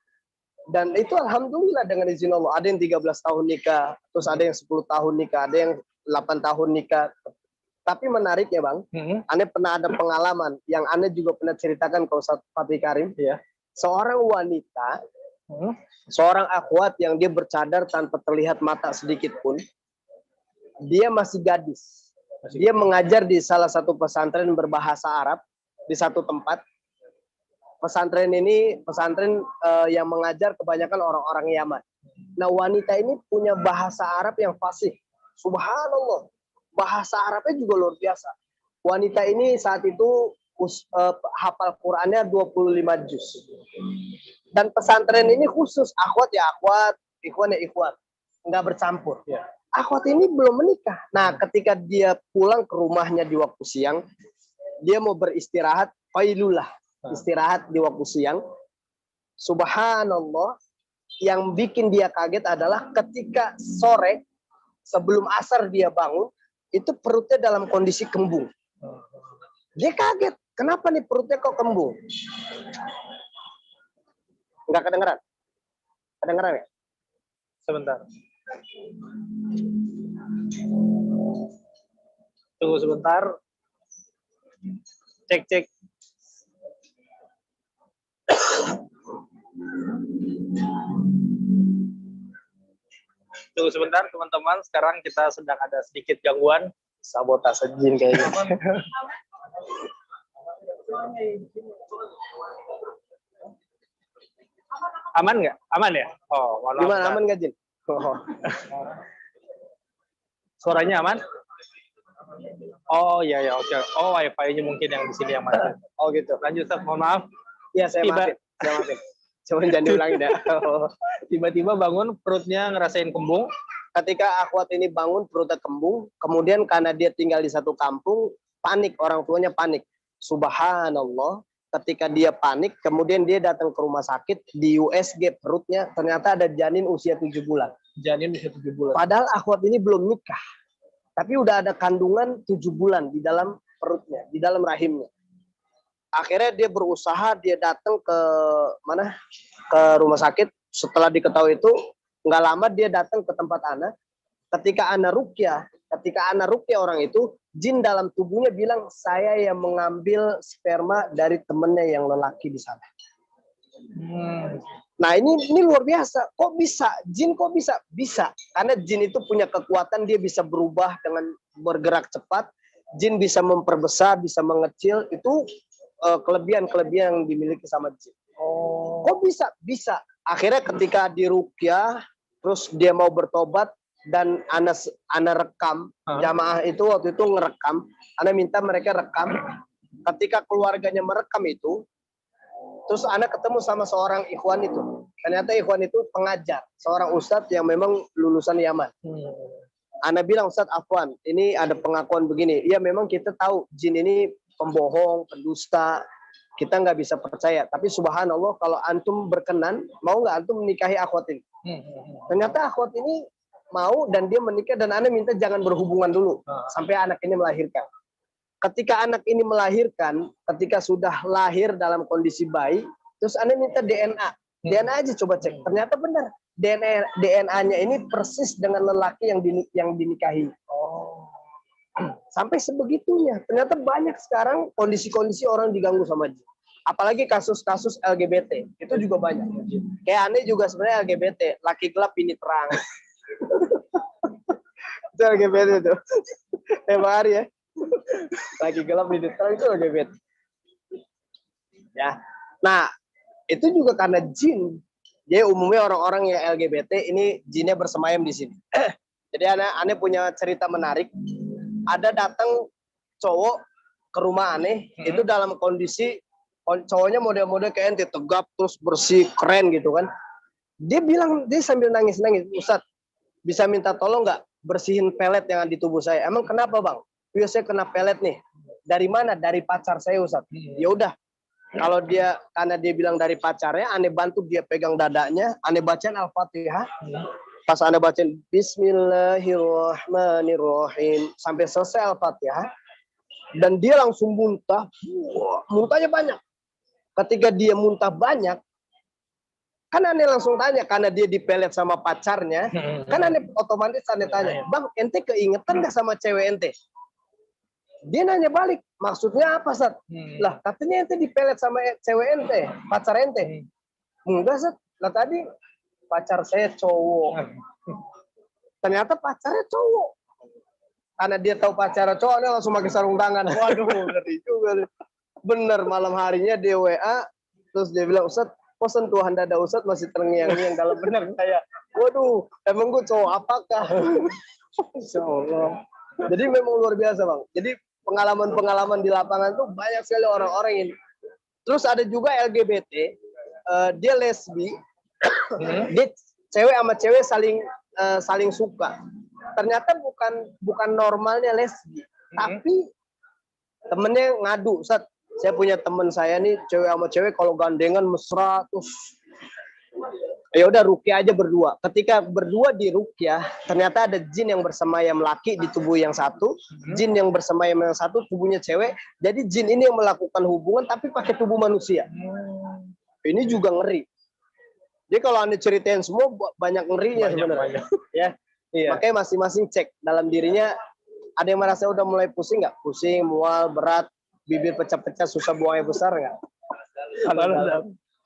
[SPEAKER 2] Dan itu alhamdulillah dengan izin Allah. Ada yang 13 tahun nikah, terus ada yang 10 tahun nikah, ada yang 8 tahun nikah. Tapi menarik ya Bang, Aneh pernah ada pengalaman yang Aneh juga pernah ceritakan ke Ustaz Fatih Karim.
[SPEAKER 1] Ya.
[SPEAKER 2] Seorang wanita, seorang akhwat yang dia bercadar tanpa terlihat mata sedikit pun, dia masih gadis. Dia mengajar di salah satu pesantren berbahasa Arab di satu tempat. Pesantren ini yang mengajar kebanyakan orang-orang Yaman. Nah, wanita ini punya bahasa Arab yang fasih. Subhanallah. Bahasa Arabnya juga luar biasa. Wanita ini saat itu hafal Qur'annya 25 juz. Dan pesantren ini khusus akhwat ya akhwat, ikhwan ya ikhwan. Enggak bercampur. Ya. Akhwat ini belum menikah. Nah, ketika dia pulang ke rumahnya di waktu siang, dia mau beristirahat, qailulah, istirahat di waktu siang. Subhanallah, yang bikin dia kaget adalah ketika sore, sebelum asar dia bangun, itu perutnya dalam kondisi kembung. Dia kaget, kenapa nih perutnya kok kembung? Enggak kedengeran? Kedengeran ya?
[SPEAKER 1] Sebentar. Tunggu sebentar. Cek. Tunggu sebentar teman-teman. Sekarang kita sedang ada sedikit gangguan.
[SPEAKER 2] Sabotase jin kayaknya.
[SPEAKER 1] Aman nggak? Aman ya? Oh,
[SPEAKER 2] gimana aman nggak jin?
[SPEAKER 1] Oh. Suaranya aman? Oh iya ya, oke. Oh, wifi-nya mungkin yang di sini yang mati.
[SPEAKER 2] Oh gitu.
[SPEAKER 1] Lanjut, Ustaz, mohon maaf.
[SPEAKER 2] Iya, saya maafin. Coba jangan diulangi dah.
[SPEAKER 1] Tiba-tiba bangun perutnya ngerasain kembung.
[SPEAKER 2] Ketika akhwat ini bangun perutnya kembung, kemudian karena dia tinggal di satu kampung, panik, orang tuanya panik. Subhanallah, ketika dia panik, kemudian dia datang ke rumah sakit, di USG perutnya ternyata ada janin usia 7 bulan.
[SPEAKER 1] Janin usia 7 bulan.
[SPEAKER 2] Padahal akhwat ini belum nikah, tapi udah ada kandungan 7 bulan di dalam perutnya, di dalam rahimnya. Akhirnya dia berusaha, dia datang ke mana? Ke rumah sakit. Setelah diketahui itu, nggak lama dia datang ke tempat Ana. Ketika Ana ruqyah orang itu, jin dalam tubuhnya bilang, saya yang mengambil sperma dari temennya yang lelaki di sana. Nah ini luar biasa. Kok bisa? Jin kok bisa? Bisa. Karena jin itu punya kekuatan, dia bisa berubah dengan bergerak cepat. Jin bisa memperbesar, bisa mengecil. Itu kelebihan-kelebihan yang dimiliki sama jin. Kok bisa? Bisa. Akhirnya ketika diruqyah, terus dia mau bertobat, dan ana rekam, jamaah itu waktu itu ngerekam, ana minta mereka rekam. Ketika keluarganya merekam itu, terus ana ketemu sama seorang ikhwan itu. Ternyata ikhwan itu pengajar, seorang ustadz yang memang lulusan Yaman. Ana bilang, Ustadz Afwan, ini ada pengakuan begini. Ya memang kita tahu jin ini pembohong, pendusta, kita nggak bisa percaya. Tapi subhanallah, kalau antum berkenan, mau nggak antum menikahi akhwat ini? Ternyata akhwat ini mau dan dia menikah, dan ana minta jangan berhubungan dulu sampai anak ini melahirkan. Ketika anak ini melahirkan, ketika sudah lahir dalam kondisi bayi, terus ana minta DNA. DNA aja coba cek. Ternyata benar. DNA-nya ini persis dengan lelaki yang dinikahi. Sampai sebegitunya. Ternyata banyak sekarang kondisi-kondisi orang diganggu sama jin. Apalagi kasus-kasus LGBT. Itu juga banyak. Kayak aneh juga sebenarnya LGBT. Laki gelap ini terang. Itu LGBT itu. Emang hari ya. Laki gelap ini terang itu LGBT. Ya. Nah, itu juga karena jin. Jadi umumnya orang-orang yang LGBT ini jinnya bersemayam di sini. Jadi aneh punya cerita menarik. Ada datang cowok ke rumah aneh, itu dalam kondisi cowoknya model-model kayak ente, tegap terus bersih, keren gitu kan. Dia bilang, dia sambil nangis-nangis, Ustadz, bisa minta tolong nggak bersihin pelet yang di tubuh saya? Emang kenapa bang? Ya saya kena pelet nih. Dari mana? Dari pacar saya Ustadz. Ya udah. Kalau dia, karena dia bilang dari pacarnya, aneh bantu dia pegang dadanya, aneh bacain Al-Fatihah. Pas aneh bacain Bismillahirrahmanirrahim sampai selesai Al-Fatihah, dan dia langsung muntah. Muntahnya banyak. Ketika dia muntah banyak, kan aneh langsung tanya, karena dia dipelet sama pacarnya, kan aneh otomatis aneh tanya, bang, ente keingetan gak sama cewek ente? Dia nanya balik, maksudnya apa, Sat? Lah, katanya ente dipelet sama cewek ente, pacar ente. Enggak, Sat. Lah tadi pacar saya cowok. Ternyata pacarnya cowok. Karena dia tahu pacarnya cowok, dia langsung pakai sarung tangan. Waduh, ngeri juga. Bener, malam harinya dia WA, terus dia bilang, Ustadz, kok sentuhan dada Ustadz masih terngiang-ngiang dalam benar saya. Waduh, emang gue cowok apakah? Insya Allah. Jadi memang luar biasa, Bang. Jadi pengalaman-pengalaman di lapangan tuh banyak sekali orang-orang ini. Terus ada juga LGBT, dia lesbi, dia cewek sama cewek saling suka. Ternyata bukan normalnya lesbi, tapi temennya ngadu, Ustadz, saya punya temen saya nih cewek sama cewek kalau gandengan mesra, terus ya udah ruqyah aja berdua. Ketika berdua di ruqyah, ternyata ada jin yang bersemayam laki di tubuh yang satu, jin yang bersemayam yang satu tubuhnya cewek. Jadi jin ini yang melakukan hubungan tapi pakai tubuh manusia. Ini juga ngeri. Jadi kalau Anda ceritain semua banyak ngerinya sebenarnya. Ya. Iya. Makanya masing-masing cek dalam dirinya. Ada yang merasa udah mulai pusing nggak? Pusing, mual, berat, bibir pecah-pecah, susah buangnya besar nggak?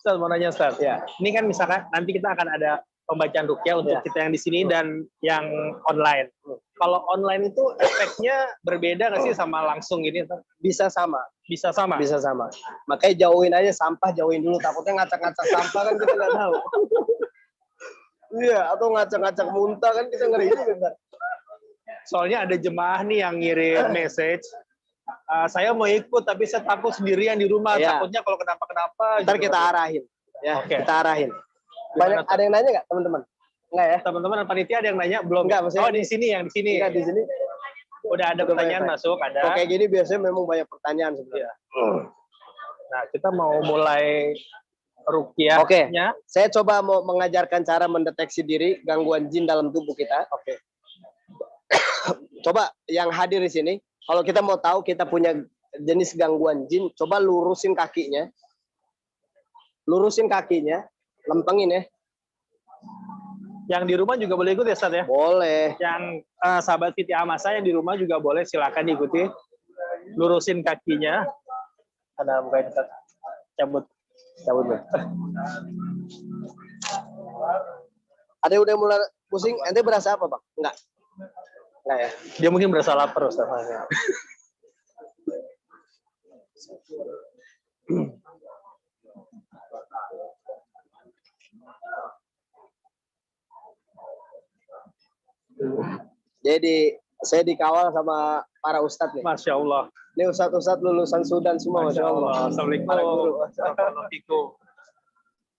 [SPEAKER 1] Ustaz, mau nanya Ustaz. Ya. Ini kan misalkan nanti kita akan ada pembacaan ruqyah untuk kita yang di sini dan yang online. Kalau online itu efeknya berbeda nggak sih sama langsung gini?
[SPEAKER 2] Bisa sama.
[SPEAKER 1] Bisa sama?
[SPEAKER 2] Bisa sama. Makanya jauhin aja sampah, jauhin dulu. Takutnya ngacak-ngacak sampah kan kita nggak tahu. Iya, atau ngacak-ngacak muntah kan kita ngeri juga.
[SPEAKER 1] Soalnya ada jemaah nih yang ngirim message, saya mau ikut tapi saya takut sendirian di rumah, takutnya kalau kenapa-kenapa.
[SPEAKER 2] Ntar kita arahin, ya. Kita arahin.
[SPEAKER 1] Banyak
[SPEAKER 2] ada yang nanya nggak teman-teman? Nggak ya?
[SPEAKER 1] Teman-teman panitia ada yang nanya belum?
[SPEAKER 2] Nggak,
[SPEAKER 1] oh di sini yang di sini.
[SPEAKER 2] Nggak, di sini.
[SPEAKER 1] Udah ada pertanyaan masuk, ada.
[SPEAKER 2] Kayak gini biasanya memang banyak pertanyaan sebenarnya.
[SPEAKER 1] Nah, kita mau mulai
[SPEAKER 2] Oke,
[SPEAKER 1] ruqyahnya.
[SPEAKER 2] saya coba mau mengajarkan cara mendeteksi diri gangguan jin dalam tubuh kita.
[SPEAKER 1] Oke.
[SPEAKER 2] Coba yang hadir di sini, kalau kita mau tahu kita punya jenis gangguan jin, coba lurusin kakinya. Lurusin kakinya, lempengin ya.
[SPEAKER 1] Yang di rumah juga boleh ikut ya, Ustaz ya?
[SPEAKER 2] Boleh.
[SPEAKER 1] Yang sahabat Siti Amasa yang di rumah juga boleh, silakan diikuti. Lurusin kakinya. Ada bukain, Ustaz. Cabut.
[SPEAKER 2] Ada yang udah mulai pusing, ente berasa apa, Bang? Enggak ya?
[SPEAKER 1] Dia mungkin berasa lapar, Ustaz.
[SPEAKER 2] Jadi saya dikawal sama para ustadz nih.
[SPEAKER 1] Masya Allah.
[SPEAKER 2] Ini ustadz-ustadz lulusan Sudan semua, Masya Allah.
[SPEAKER 1] Assalamualaikum.
[SPEAKER 2] Para guru.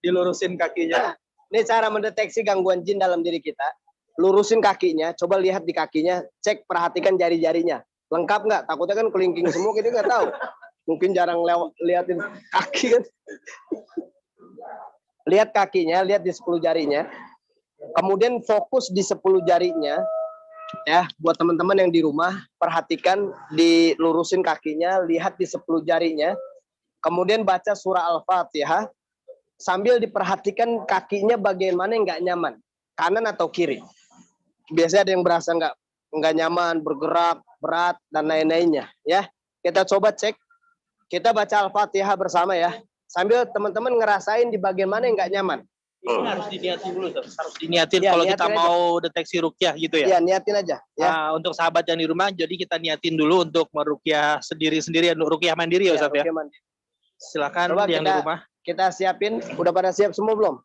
[SPEAKER 1] Dilurusin kakinya.
[SPEAKER 2] Ini cara mendeteksi gangguan jin dalam diri kita. Lurusin kakinya, coba lihat di kakinya, cek, perhatikan jari-jarinya. Lengkap nggak? Takutnya kan kelingking semua, kita nggak tahu. Mungkin jarang liatin kaki kan. Lihat kakinya, lihat di 10 jarinya. Kemudian fokus di 10 jarinya. Ya, buat teman-teman yang di rumah, perhatikan, dilurusin kakinya, lihat di 10 jarinya. Kemudian baca surah Al-Fatihah. Sambil diperhatikan kakinya bagaimana yang nggak nyaman. Kanan atau kiri. Biasanya ada yang berasa nggak nyaman, bergerak, berat, dan lain-lainnya. Ya, kita coba cek. Kita baca Al-Fatihah bersama ya. Sambil teman-teman ngerasain di bagian mana yang nggak nyaman.
[SPEAKER 1] Ini harus diniatin dulu, harus diniatin
[SPEAKER 2] Ya,
[SPEAKER 1] kalau
[SPEAKER 2] niatin
[SPEAKER 1] kita
[SPEAKER 2] aja.
[SPEAKER 1] mau deteksi ruqyah gitu ya.
[SPEAKER 2] Ya, niatin aja. Ya.
[SPEAKER 1] Nah, untuk sahabat yang di rumah, jadi kita niatin dulu untuk meruqyah sendiri-sendiri, ruqyah mandiri ya Ustaz ya.
[SPEAKER 2] Ruqyah mandiri.
[SPEAKER 1] Silakan
[SPEAKER 2] Coba
[SPEAKER 1] yang di rumah.
[SPEAKER 2] Kita siapin, udah pada siap semua belum?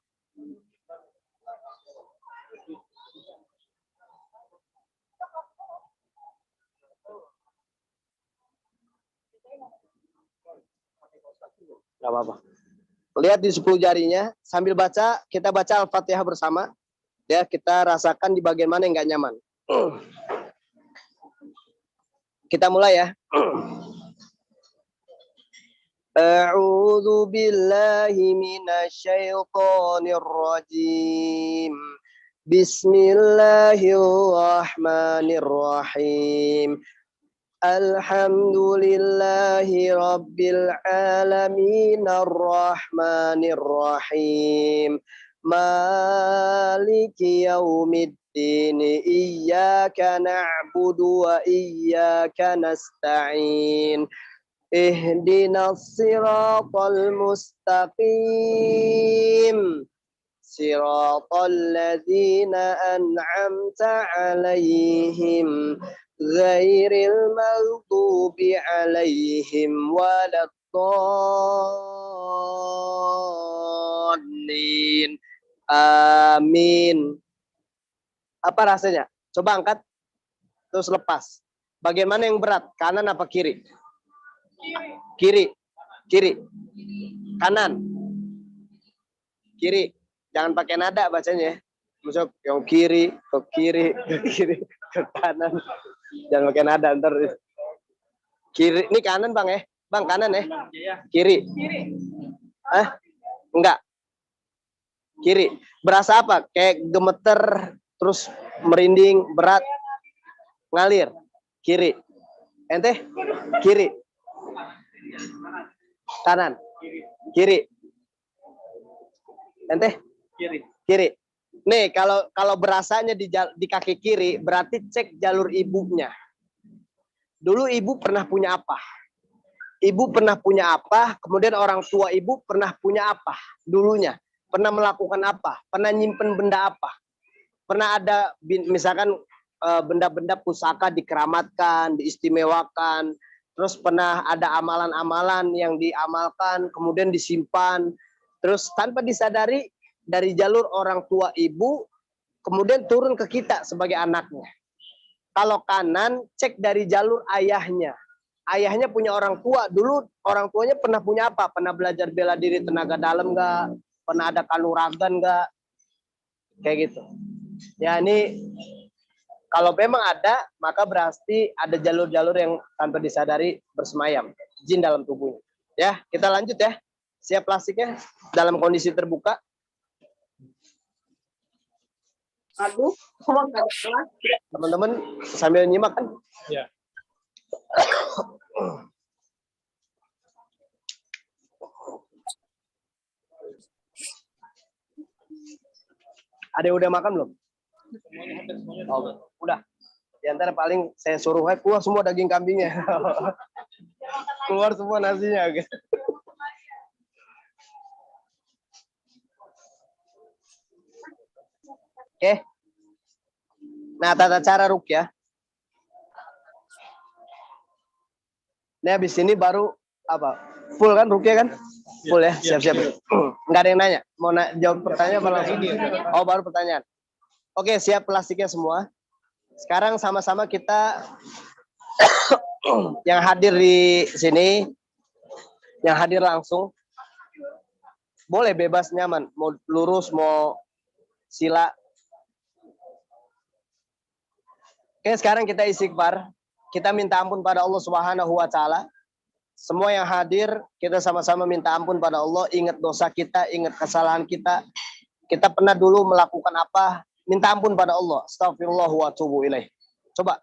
[SPEAKER 2] Gak apa-apa. Lihat di 10 jarinya, sambil baca, kita baca Al-Fatihah bersama. Ya, kita rasakan di bagian mana yang nggak nyaman. Kita mulai ya. A'udzu billahi minasyaitonir rajim. Bismillahirrahmanirrahim. Alhamdulillahi rabbil alamin arrahmanir rahim maliki yaumiddin iyyaka na'budu wa iyyaka nasta'in ihdinas siratal mustaqim siratal ladzina an'amta 'alaihim ghairil maghdubi 'alaihim waladdallin. Amin. Apa rasanya? Coba angkat, terus lepas. Bagaimana yang berat? Kanan apa kiri? Kiri. Kiri. Kanan. Kiri. Jangan pakai nada bacanya. Masuk yang kiri, ke kiri, ke kiri, ke kanan. Jangan pakai nada ntar. Kiri, ini kanan bang ya? Bang kanan ya? Kiri. Enggak. Kiri. Berasa apa? Kayak gemeter, terus merinding, berat, ngalir. Kiri. Ente? Kiri. Kanan. Kiri. Ente?
[SPEAKER 1] Kiri.
[SPEAKER 2] Kiri. Nih, kalau berasanya di kaki kiri, berarti cek jalur ibunya. Dulu ibu pernah punya apa? Ibu pernah punya apa? Kemudian orang tua ibu pernah punya apa? Dulunya. Pernah melakukan apa? Pernah nyimpen benda apa? Pernah ada, misalkan benda-benda pusaka dikeramatkan, diistimewakan. Terus pernah ada amalan-amalan yang diamalkan, kemudian disimpan. Terus tanpa disadari, dari jalur orang tua ibu, kemudian turun ke kita sebagai anaknya. Kalau kanan, cek dari jalur ayahnya. Ayahnya punya orang tua, dulu orang tuanya pernah punya apa? Pernah belajar bela diri tenaga dalam nggak? Pernah ada kanuragan nggak? Kayak gitu. Ya ini, kalau memang ada, maka berarti ada jalur-jalur yang tanpa disadari bersemayam. Jin dalam tubuhnya. Ya, kita lanjut ya. Siap plastiknya dalam kondisi terbuka.
[SPEAKER 3] Aduh,
[SPEAKER 2] Teman-teman sambil nyimak kan?
[SPEAKER 1] Ya.
[SPEAKER 2] Ada yang udah makan belum? Oh, udah. Di antara paling saya suruh keluar semua daging kambingnya. Keluar semua nasinya. Oke. Nah, tata cara rukyah. Ini habis ini baru apa? Full kan rukyah kan? Full ya, siap-siap. Nggak ada yang nanya. Mau jawab pertanyaan apa langsung? Oh, baru pertanyaan. Oke, siap plastiknya semua. Sekarang sama-sama kita yang hadir di sini, yang hadir langsung, boleh bebas nyaman, mau lurus, mau sila. Oke, sekarang kita istighfar. Kita minta ampun pada Allah Subhanahu wa taala. Semua yang hadir, kita sama-sama minta ampun pada Allah, ingat dosa kita, ingat kesalahan kita. Kita pernah dulu melakukan apa? Minta ampun pada Allah. Astagfirullah wa atubu ilaih. Coba.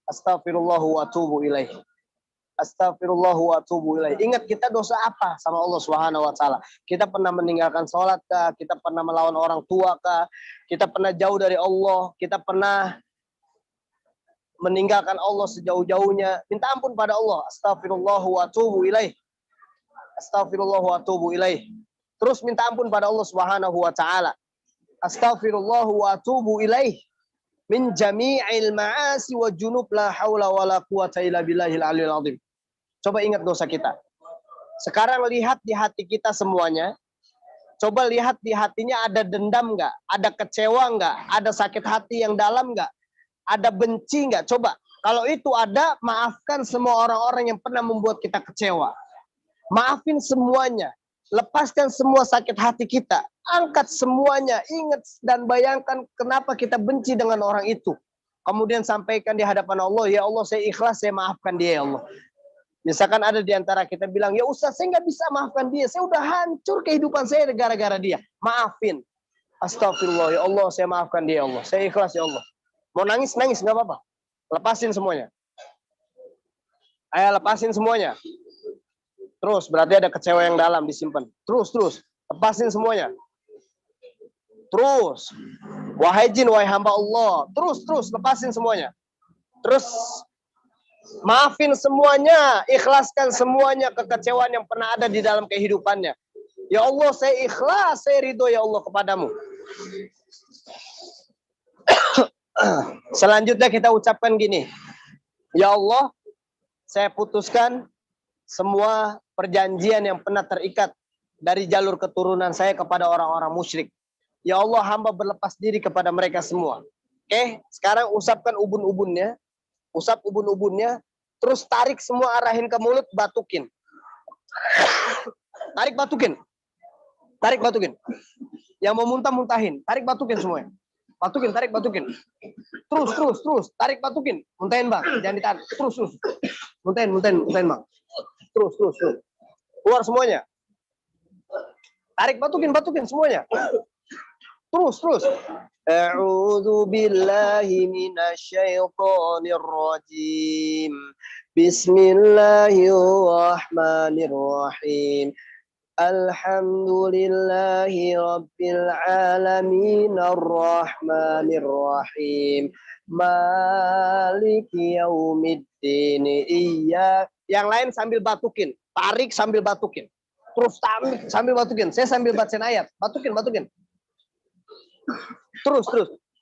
[SPEAKER 2] Astagfirullah wa atubu ilaih. Astagfirullah wa atubu ilaih. Ingat kita dosa apa sama Allah Subhanahu wa taala. Kita pernah meninggalkan sholat kah? Kita pernah melawan orang tua kah? Kita pernah jauh dari Allah? Kita pernah meninggalkan Allah sejauh-jauhnya? Minta ampun pada Allah. Astagfirullah wa atubu ilaih. Astagfirullah wa atubu ilaih. Terus minta ampun pada Allah Subhanahu wa taala. Astagfirullah wa atubu ilaih min jami'il ma'asi wa junub la haula wa la quwata illa billahil aliyil azim. Coba ingat dosa kita. Sekarang lihat di hati kita semuanya. Coba lihat di hatinya ada dendam nggak? Ada kecewa nggak? Ada sakit hati yang dalam nggak? Ada benci nggak? Coba. Kalau itu ada, maafkan semua orang-orang yang pernah membuat kita kecewa. Maafin semuanya. Lepaskan semua sakit hati kita. Angkat semuanya. Ingat dan bayangkan kenapa kita benci dengan orang itu. Kemudian sampaikan di hadapan Allah, ya Allah saya ikhlas, saya maafkan dia ya Allah. Misalkan ada di antara kita bilang, ya Ustaz saya nggak bisa maafkan dia. Saya udah hancur kehidupan saya gara-gara dia. Maafin. Astagfirullah, ya Allah saya maafkan dia ya Allah. Saya ikhlas ya Allah. Mau nangis, nangis nggak apa-apa. Lepasin semuanya. Ayo lepasin semuanya. Terus berarti ada kecewa yang dalam disimpan. Terus. Lepasin semuanya. Terus. Wahai jin, wahai hamba Allah. Terus. Lepasin semuanya. Terus. Maafin semuanya. Ikhlaskan semuanya kekecewaan yang pernah ada di dalam kehidupannya. Ya Allah, saya ikhlas. Saya ridho ya Allah kepadamu. Selanjutnya kita ucapkan gini. Ya Allah, saya putuskan semua perjanjian yang pernah terikat dari jalur keturunan saya kepada orang-orang musyrik. Ya Allah, hamba berlepas diri kepada mereka semua. Oke, sekarang usapkan ubun-ubunnya. Usap ubun-ubunnya. Terus tarik semua arahin ke mulut, batukin. Tarik batukin. Yang mau muntah, muntahin. Tarik batukin semuanya. Batukin, tarik batukin. Terus. Tarik batukin. Muntahin bang, jangan ditahan. Terus. Muntahin bang. Terus. Keluar semuanya. Tarik batukin semuanya. Terus. A'udzu billahi minasyaitonir rajim. Bismillahirrahmanirrahim. Alhamdulillahi rabbil alamin arrahmanir rahim. Maliki yaumiddin. Iya. Yang lain sambil batukin. Tarik sambil batukin. Terus tarik sambil batukin. Saya sambil bacain ayat. Batukin. Terus.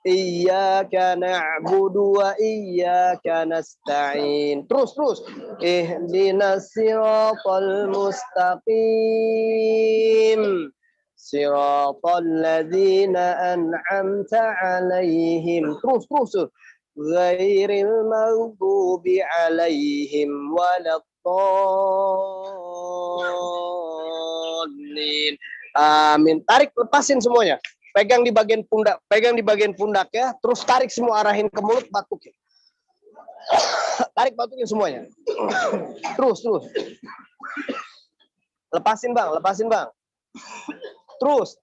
[SPEAKER 2] Iyyaka na'budu wa iyyaka nasta'in. Terus. Ihdinas siratal mustaqim. Siratal ladzina an'amta 'alaihim. Terus. Ghairil maghdubi 'alaihim waladdallin. Amin. Tarik, lepasin semuanya. Pegang di bagian pundak ya, terus tarik semua arahin ke mulut, batukin. Tarik batukin semuanya. Terus. Lepasin bang, lepasin bang. Terus.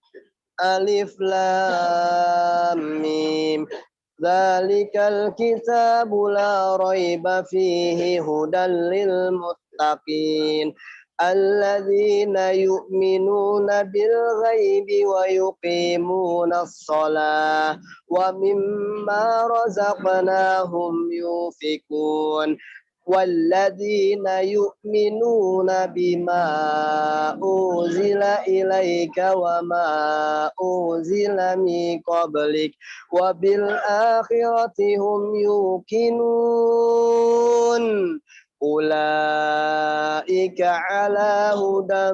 [SPEAKER 2] Alif lam mim. Dzalikal kitabu la raiba fihi hudal lil muttaqin. Alladzina yu'minuna bil ghaibi wa yuqimuna shalah wa mimma razaqnahum yunfikun. والذين يؤمنون بما أنزل إليك وما أنزل من قبلك وبالآخرة هم يوقنون أولئك على هدى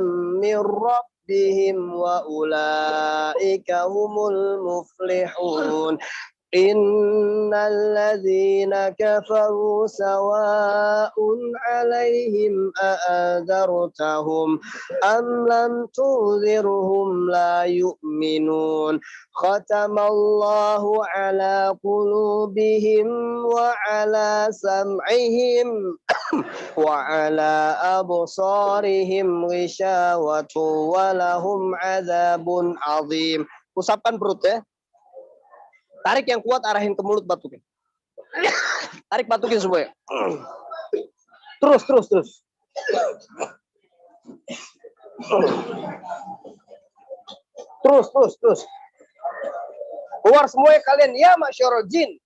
[SPEAKER 2] من ربهم وأولئك هم المفلحون إن الذين كفروا سواء عليهم أأنذرتهم أم لم تنذرهم لا يؤمنون ختم الله على قلوبهم وعلى سمعهم وعلى أبصارهم غشاوة ولهم عذاب عظيم. Usapkan perut ya. Tarik yang kuat, arahin ke mulut, batukin. Tarik, batukin semuanya. Terus. Terus. Keluar semuanya kalian. Ya masyarul jin.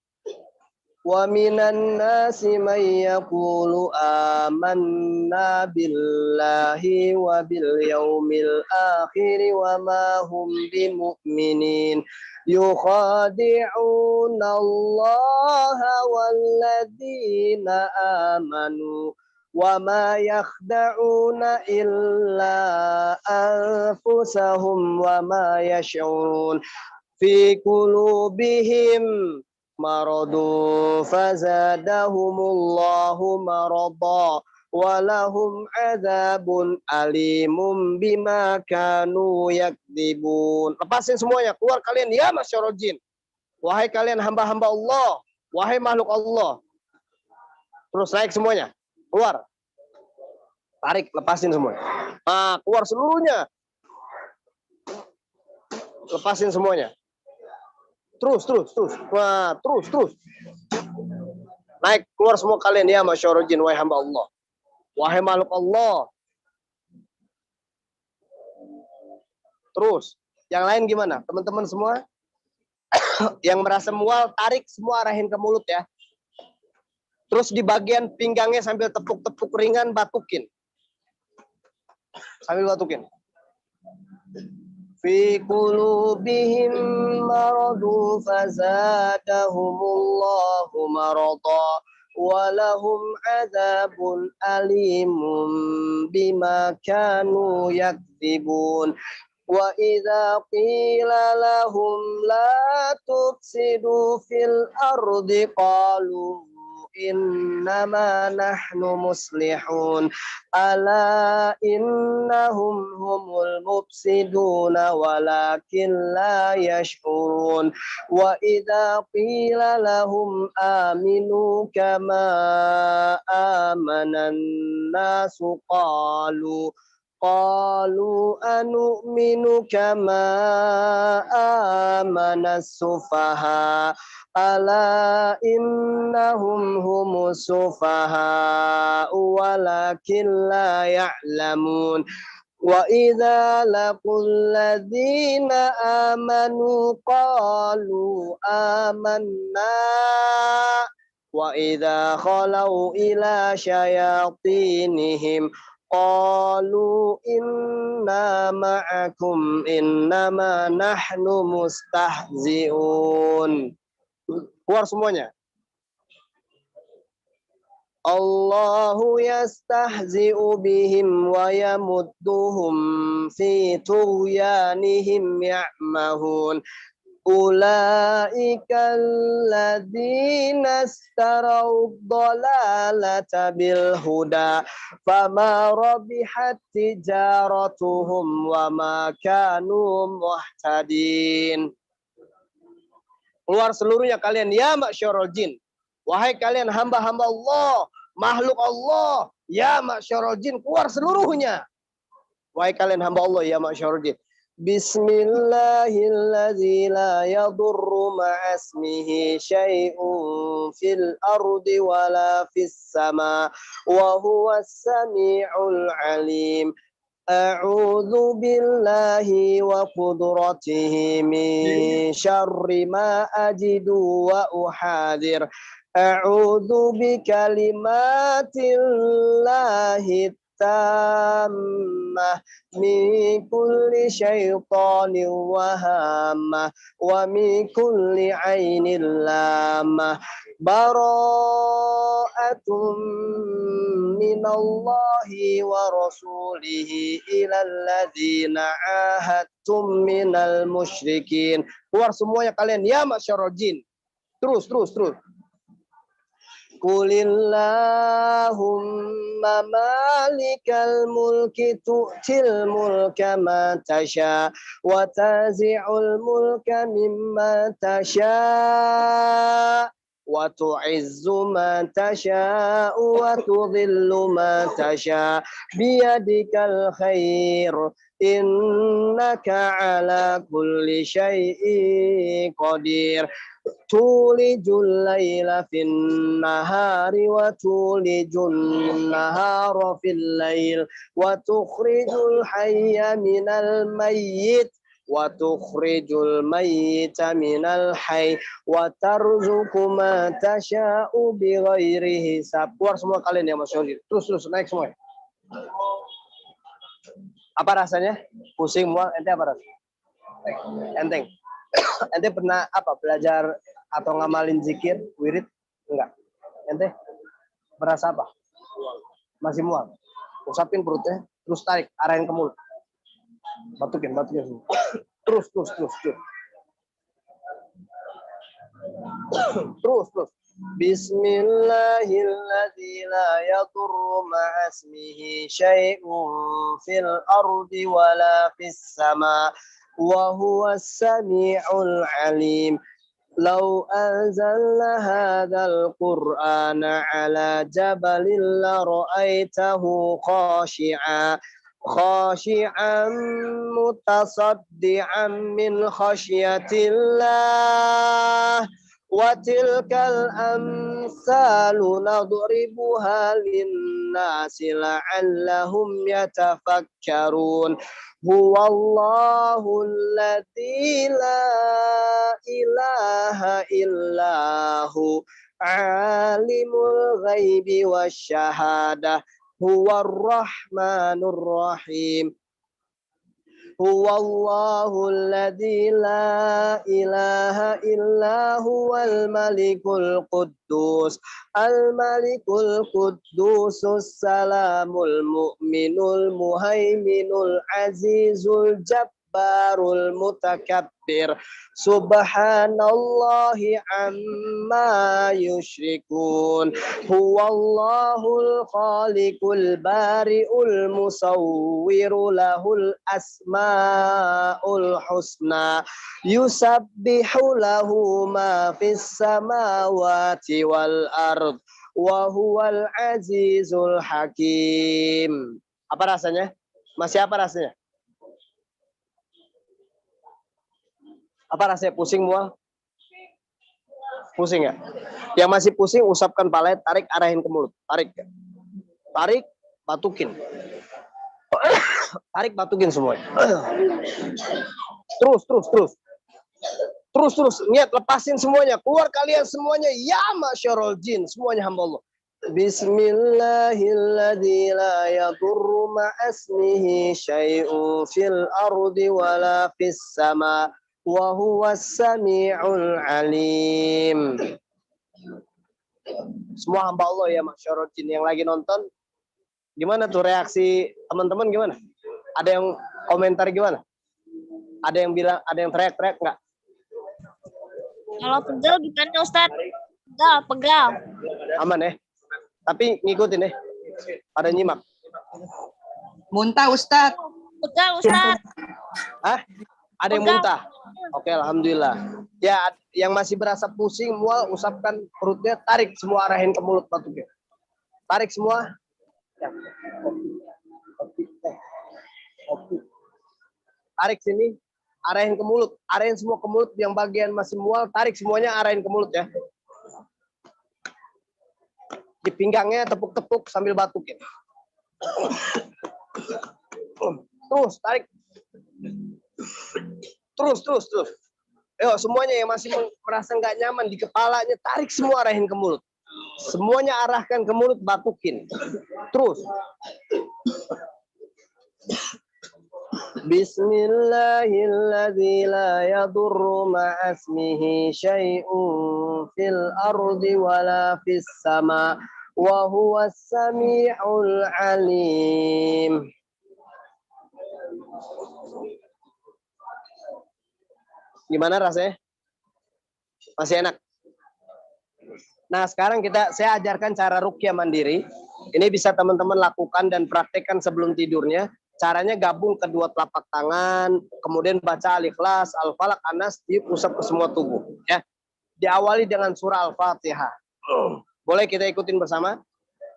[SPEAKER 2] Wa minan nasi may yaqulu amanna billahi wa bil yaumil akhir wa ma hum bimu'minin yukhadi'una Allah walladzina amanu wa ma yakhda'una illa anfusahum wa ma yash'urun fi qulubihim maradu fazadahumullahu marada walahum adzabun alimum bima kanu yakdzibun. Lepasin semuanya, keluar kalian ya masyarul jin. Wahai kalian hamba-hamba Allah, wahai makhluk Allah. Terus naik semuanya, keluar. Tarik, lepasin semuanya. Keluar seluruhnya. Lepasin semuanya. Terus. Wah, terus. Naik, keluar semua kalian ya masyarul jin, wahai hamba Allah. Wahai makhluk Allah. Terus, yang lain gimana? Teman-teman semua? Yang merasa mual, tarik semua arahin ke mulut ya. Terus di bagian pinggangnya sambil tepuk-tepuk ringan, batukin. Sambil batukin. Fi qulubihim maradu fazadahumullahu marada walahum adzabun alimun bima kanu yakdzibun wa idza qila lahum la tufsidu fil ardi qalu innama nahnu muslihun ala innahum humul mufsiduna walakin la yash'urun wa idza qila lahum aminu kama amanan nasu qalu anu'minu kama amanas sufaha ala innahum humus sufaha walakin la ya'lamun wa idza laqul ladzina amanu qalu amanna wa idza khalau ila syayatinihim qalu inna ma'akum innama nahnu mustahzi'un. Keluar semuanya. Allahu yastahzi'u bihim wa yamudduhum fi tughyanihim ya'mahun. Ulaika alladzina istarau dhalalata bil huda fama rabihat tijaratuhum wa ma kanu muhtadin. Keluar seluruhnya kalian ya masyarul jin. Wahai kalian hamba-hamba Allah, makhluk Allah, ya masyarul jin, keluar seluruhnya. Wahai kalian hamba Allah ya masyarul jin. Bismillahilladzi la yadurru ma'asmihi syai'un fil ardi wala fis sama wa huwas sami'ul alim. A'udzu billahi wa qudratihi min syarri ma ajidu wa uhadir. A'udzu bi kalimatillahi tammah min kulli syaitanir wahamah wa min kulli ainin lamah. Bara'atum minallahi wa rasulihi ilal ladzina ahadtum minal musyrikin. Keluar semuanya kalian ya masyarul jin. Terus. Qulillahumma malikal mulki tu'til mulka ma tasha wa tazi'ul mulka mimma tasha wa tu'izzu ma tasha wa tudhillu ma tasha biyadikal khair innaka ala kulli syai'in qadir. Tulijul laila fin nahari wa tulijun nahara fil lail wa tukhrijul hayya minal mayyit wa tukhrijul mayyita minal hayy wa tarzuqu ma tasha'u bighairi hisab. Keluar semua kalian ya Mas Yodi. Terus naik semua. Apa rasanya? Pusing, mual, ente apa rasanya? Enteng. Ente pernah belajar atau ngamalin zikir, wirid? Enggak. Ente berasa apa? Masih mual. Usapin perutnya, terus tarik, arahin ke mulut. Batukin. Terus. Bismillahilladzi la yadurru ma'asmihi syai'un fil ardi wala fis sama wa huwas sami'ul alim. Law anzalna hadzal qur'ana ala jabalin la ra'aitahu khashi'an mutasaddian min khasyatillah. Wa tilkal amsalu nadribuha linnasi la'allahum yatafakkarun. Huwallahu alladzi la ilaha illahu alimul ghaibi wasyahadah huwar rahmanur rahim. Huwallahu alladzi la ilaha illa huwal malikul quddus al-malikul quddusus salamul mu'minul muhaiminul azizul jabbarul mutakabbir. Subhanallahi amma yusyrikun. Huwallahul khaliqul bari'ul musawwiru lahul asma'ul husna. Yusabbihu lahu ma fis samawati wal ard wa huwal azizul hakim. Apa rasanya? Masih apa rasanya? Apa rasanya? Pusing, mual? Pusing ya? Yang masih pusing, usapkan palanya, tarik, arahin ke mulut. Tarik. Batukin. Tarik, batukin semuanya. Terus. Niat, lepasin semuanya. Keluar kalian semuanya. Ya masyarul jin. Semuanya hamba Allah. Bismillahilladzi la yadurru ma'asmihi syai'un fil ardi wala fis sama wa huwas sami'ul alim. Semua hamba Allah ya masyarul jin yang lagi nonton, gimana tuh reaksi teman-teman gimana? Ada yang komentar gimana? Ada yang bilang, ada yang teriak-teriak nggak?
[SPEAKER 4] Kalau pegal gimana Ustaz? Pegal.
[SPEAKER 2] Aman ya? Tapi ngikutin ya? Pada nyimak.
[SPEAKER 3] Muntah Ustaz.
[SPEAKER 4] Pegal Ustaz.
[SPEAKER 2] Hah? Ada yang muntah? Oke, alhamdulillah. Ya, yang masih berasa pusing, mual, usapkan perutnya, tarik semua, arahin ke mulut batuknya. Tarik semua. Tarik sini, arahin ke mulut. Arahin semua ke mulut, yang bagian masih mual, tarik semuanya, arahin ke mulut ya. Di pinggangnya tepuk-tepuk sambil batukin. Terus, tarik. Terus. Ayo, semuanya yang masih merasa nggak nyaman di kepalanya, tarik semua, arahin ke mulut. Semuanya arahkan ke mulut, batukin. Terus. Bismillahilladzi la yadurru ma'asmihi syai'un fil ardi wala fis sama wa huwas sami'ul alim. Gimana rasanya? Masih enak? Nah, sekarang saya ajarkan cara ruqyah mandiri. Ini bisa teman-teman lakukan dan praktekkan sebelum tidurnya. Caranya gabung kedua telapak tangan, kemudian baca Al-Ikhlas, Al-Falaq, An-Nas, tiup, usap ke semua tubuh. Ya, diawali dengan surah Al-Fatihah. Boleh kita ikutin bersama?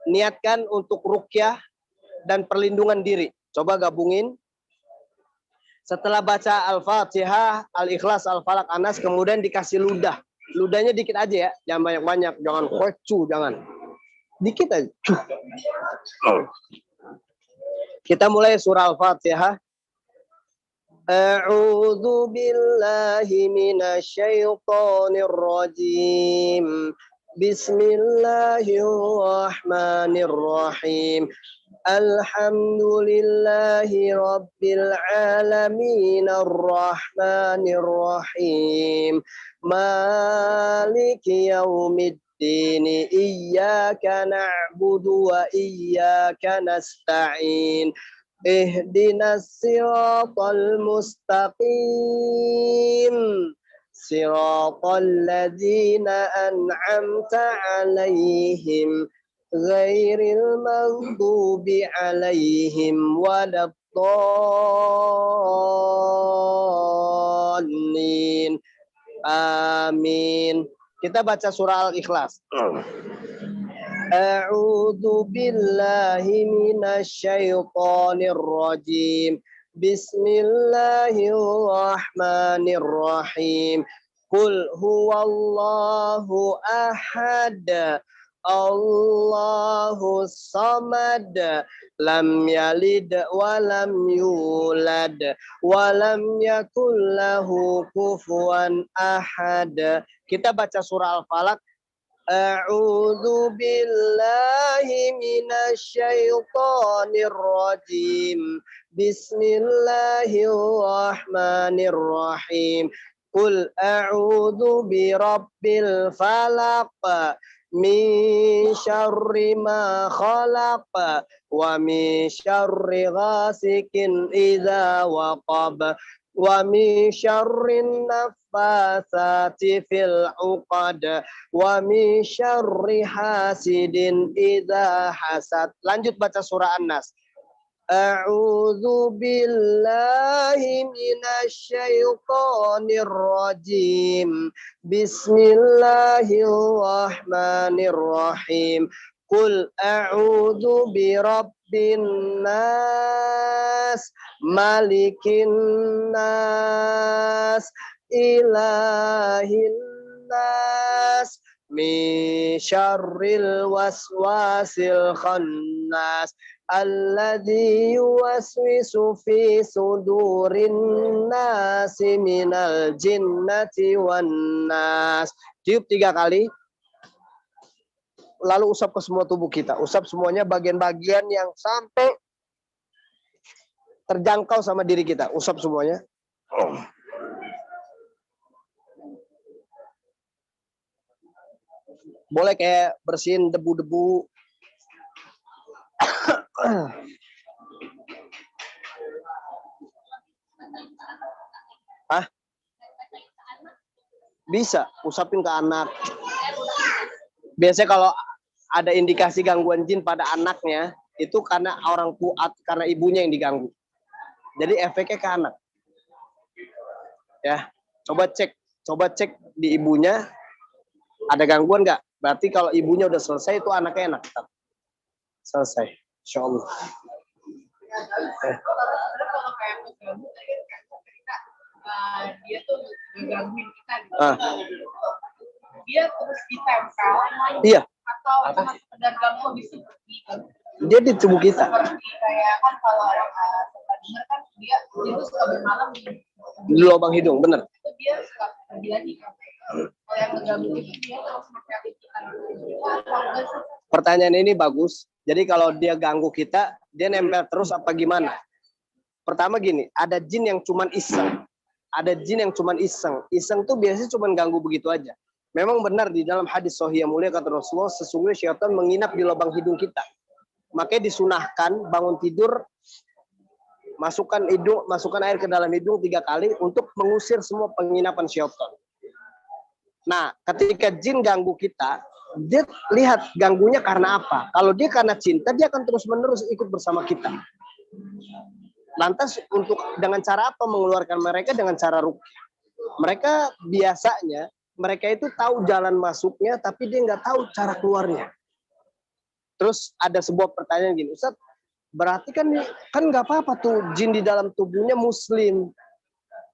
[SPEAKER 2] Niatkan untuk ruqyah dan perlindungan diri. Coba gabungin. Setelah baca Al-Fatihah, Al-Ikhlas, Al-Falaq, An-Nas, kemudian dikasih ludah. Ludahnya dikit aja ya, jangan banyak-banyak, jangan kocu, jangan. Dikit aja. Kita mulai surah Al-Fatihah. A'udzu billahi minasyaitonir rajim. Bismillahirrahmanirrahim. Alhamdulillahi rabbil alamin arrahmanir rahim maliki yaumiddin iyyaka na'budu wa iyyaka nasta'in ihdinas siratal mustaqim siratal ladzina an'amta 'alaihim ghairil maghdubi 'alaihim waladdallin. Amin. Kita baca surah Al-Ikhlas. A'udzu billahi minasyaitonir rajim. Bismillahirrahmanirrahim. Qul huwallahu ahad. Allahu samad, lam yalid wa lam yulad wa lam yakul lahu kufuwan ahad. Kita baca surah Al-Falaq. A'udzu billahi minasyaitonir rajim. Bismillahirrahmanirrahim. Qul a'udzu birabbil falaq min syarri ma khalaq wa min syarri ghasikin idza waqab wa min syarri naffasati fil 'uqad wa min syarri hasidin idza hasad. Lanjut baca surah An-Nas. A'udzu billahi minasyaitonir rajim. Bismillahirrahmanirrahim. Qul a'udzu birabbin nas, malikin nas, ilahin nas, min syarril waswasil khannas alladzi yuwaswisu fi sudurin nasi minal jinnati wan nas. Tiup 3 kali. Lalu usap ke semua tubuh kita. Usap semuanya, bagian-bagian yang sampai terjangkau sama diri kita. Usap semuanya. Boleh kayak bersihin debu-debu. Hah? Bisa, usapin ke anak. Biasanya kalau ada indikasi gangguan jin pada anaknya, itu karena orang tua, karena ibunya yang diganggu. Jadi efeknya ke anak. Ya, coba cek di ibunya ada gangguan nggak? Berarti kalau ibunya udah selesai, itu anaknya enak. Selesai, insya Allah.
[SPEAKER 5] kayak Facebook ketika dia tuh ngegangguin kita gitu. Dia terus ditempel
[SPEAKER 2] Iya.
[SPEAKER 5] atau cuma sekedar ganggu habis itu pergi kan.
[SPEAKER 2] Dia di tubuh kita.
[SPEAKER 5] Seperti kayak kan kalau orang suka dengar kan dia tuh suka bermalam di
[SPEAKER 2] Di lubang hidung, bener.
[SPEAKER 5] itu dia suka pergi lagi kan. Kalau yang ngeganggu itu dia terus mengkreatifikan atau enggak sih?
[SPEAKER 2] Pertanyaan ini bagus. Jadi kalau dia ganggu kita, dia nempel terus apa gimana? Pertama gini, ada jin yang cuman iseng. Ada jin yang cuman iseng. Iseng tuh biasanya cuman ganggu begitu aja. Memang benar di dalam hadis sahih yang mulia kata Rasulullah, sesungguhnya syaitan menginap di lubang hidung kita. Makanya disunahkan bangun tidur, masukkan air ke dalam hidung 3 kali untuk mengusir semua penginapan syaitan. Nah, ketika jin ganggu kita, dia lihat ganggunya karena apa. Kalau dia karena cinta, dia akan terus-menerus ikut bersama kita. Lantas dengan cara apa mengeluarkan mereka? Dengan cara ruqyah. Mereka biasanya, mereka itu tahu jalan masuknya, tapi dia nggak tahu cara keluarnya. Terus ada sebuah pertanyaan gini, Ustaz, berarti kan nggak apa-apa tuh jin di dalam tubuhnya muslim.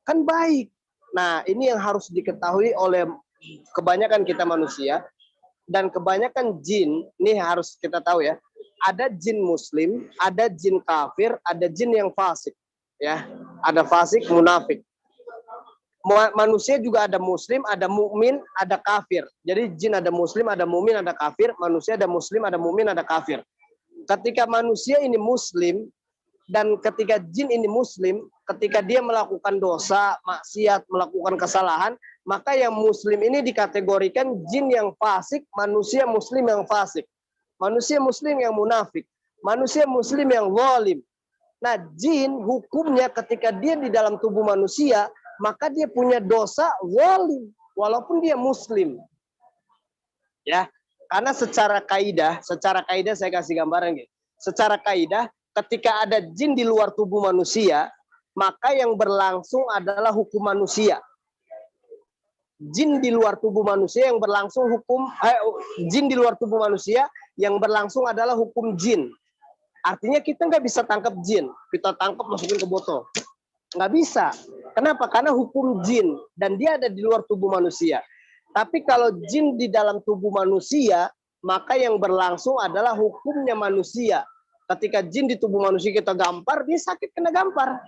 [SPEAKER 2] Kan baik. Nah, ini yang harus diketahui oleh kebanyakan kita manusia. Dan kebanyakan jin, ini harus kita tahu ya, ada jin muslim, ada jin kafir, ada jin yang fasik. Ya, ada fasik, munafik. Manusia juga ada muslim, ada mukmin, ada kafir. Jadi jin ada muslim, ada mukmin, ada kafir. Manusia ada muslim, ada mukmin, ada kafir. Ketika manusia ini muslim dan ketika jin ini muslim, ketika dia melakukan dosa, maksiat, melakukan kesalahan, maka yang muslim ini dikategorikan jin yang fasik, manusia muslim yang fasik. Manusia muslim yang munafik. Manusia muslim yang zalim. Nah, jin hukumnya ketika dia di dalam tubuh manusia, maka dia punya dosa zalim walaupun dia muslim. Ya, karena secara kaidah saya kasih gambaran gitu. Secara kaidah ketika ada jin di luar tubuh manusia, maka yang berlangsung adalah hukum manusia. Jin di luar tubuh manusia yang berlangsung jin di luar tubuh manusia yang berlangsung adalah hukum jin. Artinya kita nggak bisa tangkap jin, kita tangkap masukin ke botol. Nggak bisa. Kenapa? Karena hukum jin dan dia ada di luar tubuh manusia. Tapi kalau jin di dalam tubuh manusia, maka yang berlangsung adalah hukumnya manusia. Ketika jin di tubuh manusia kita gampar, dia sakit kena gampar.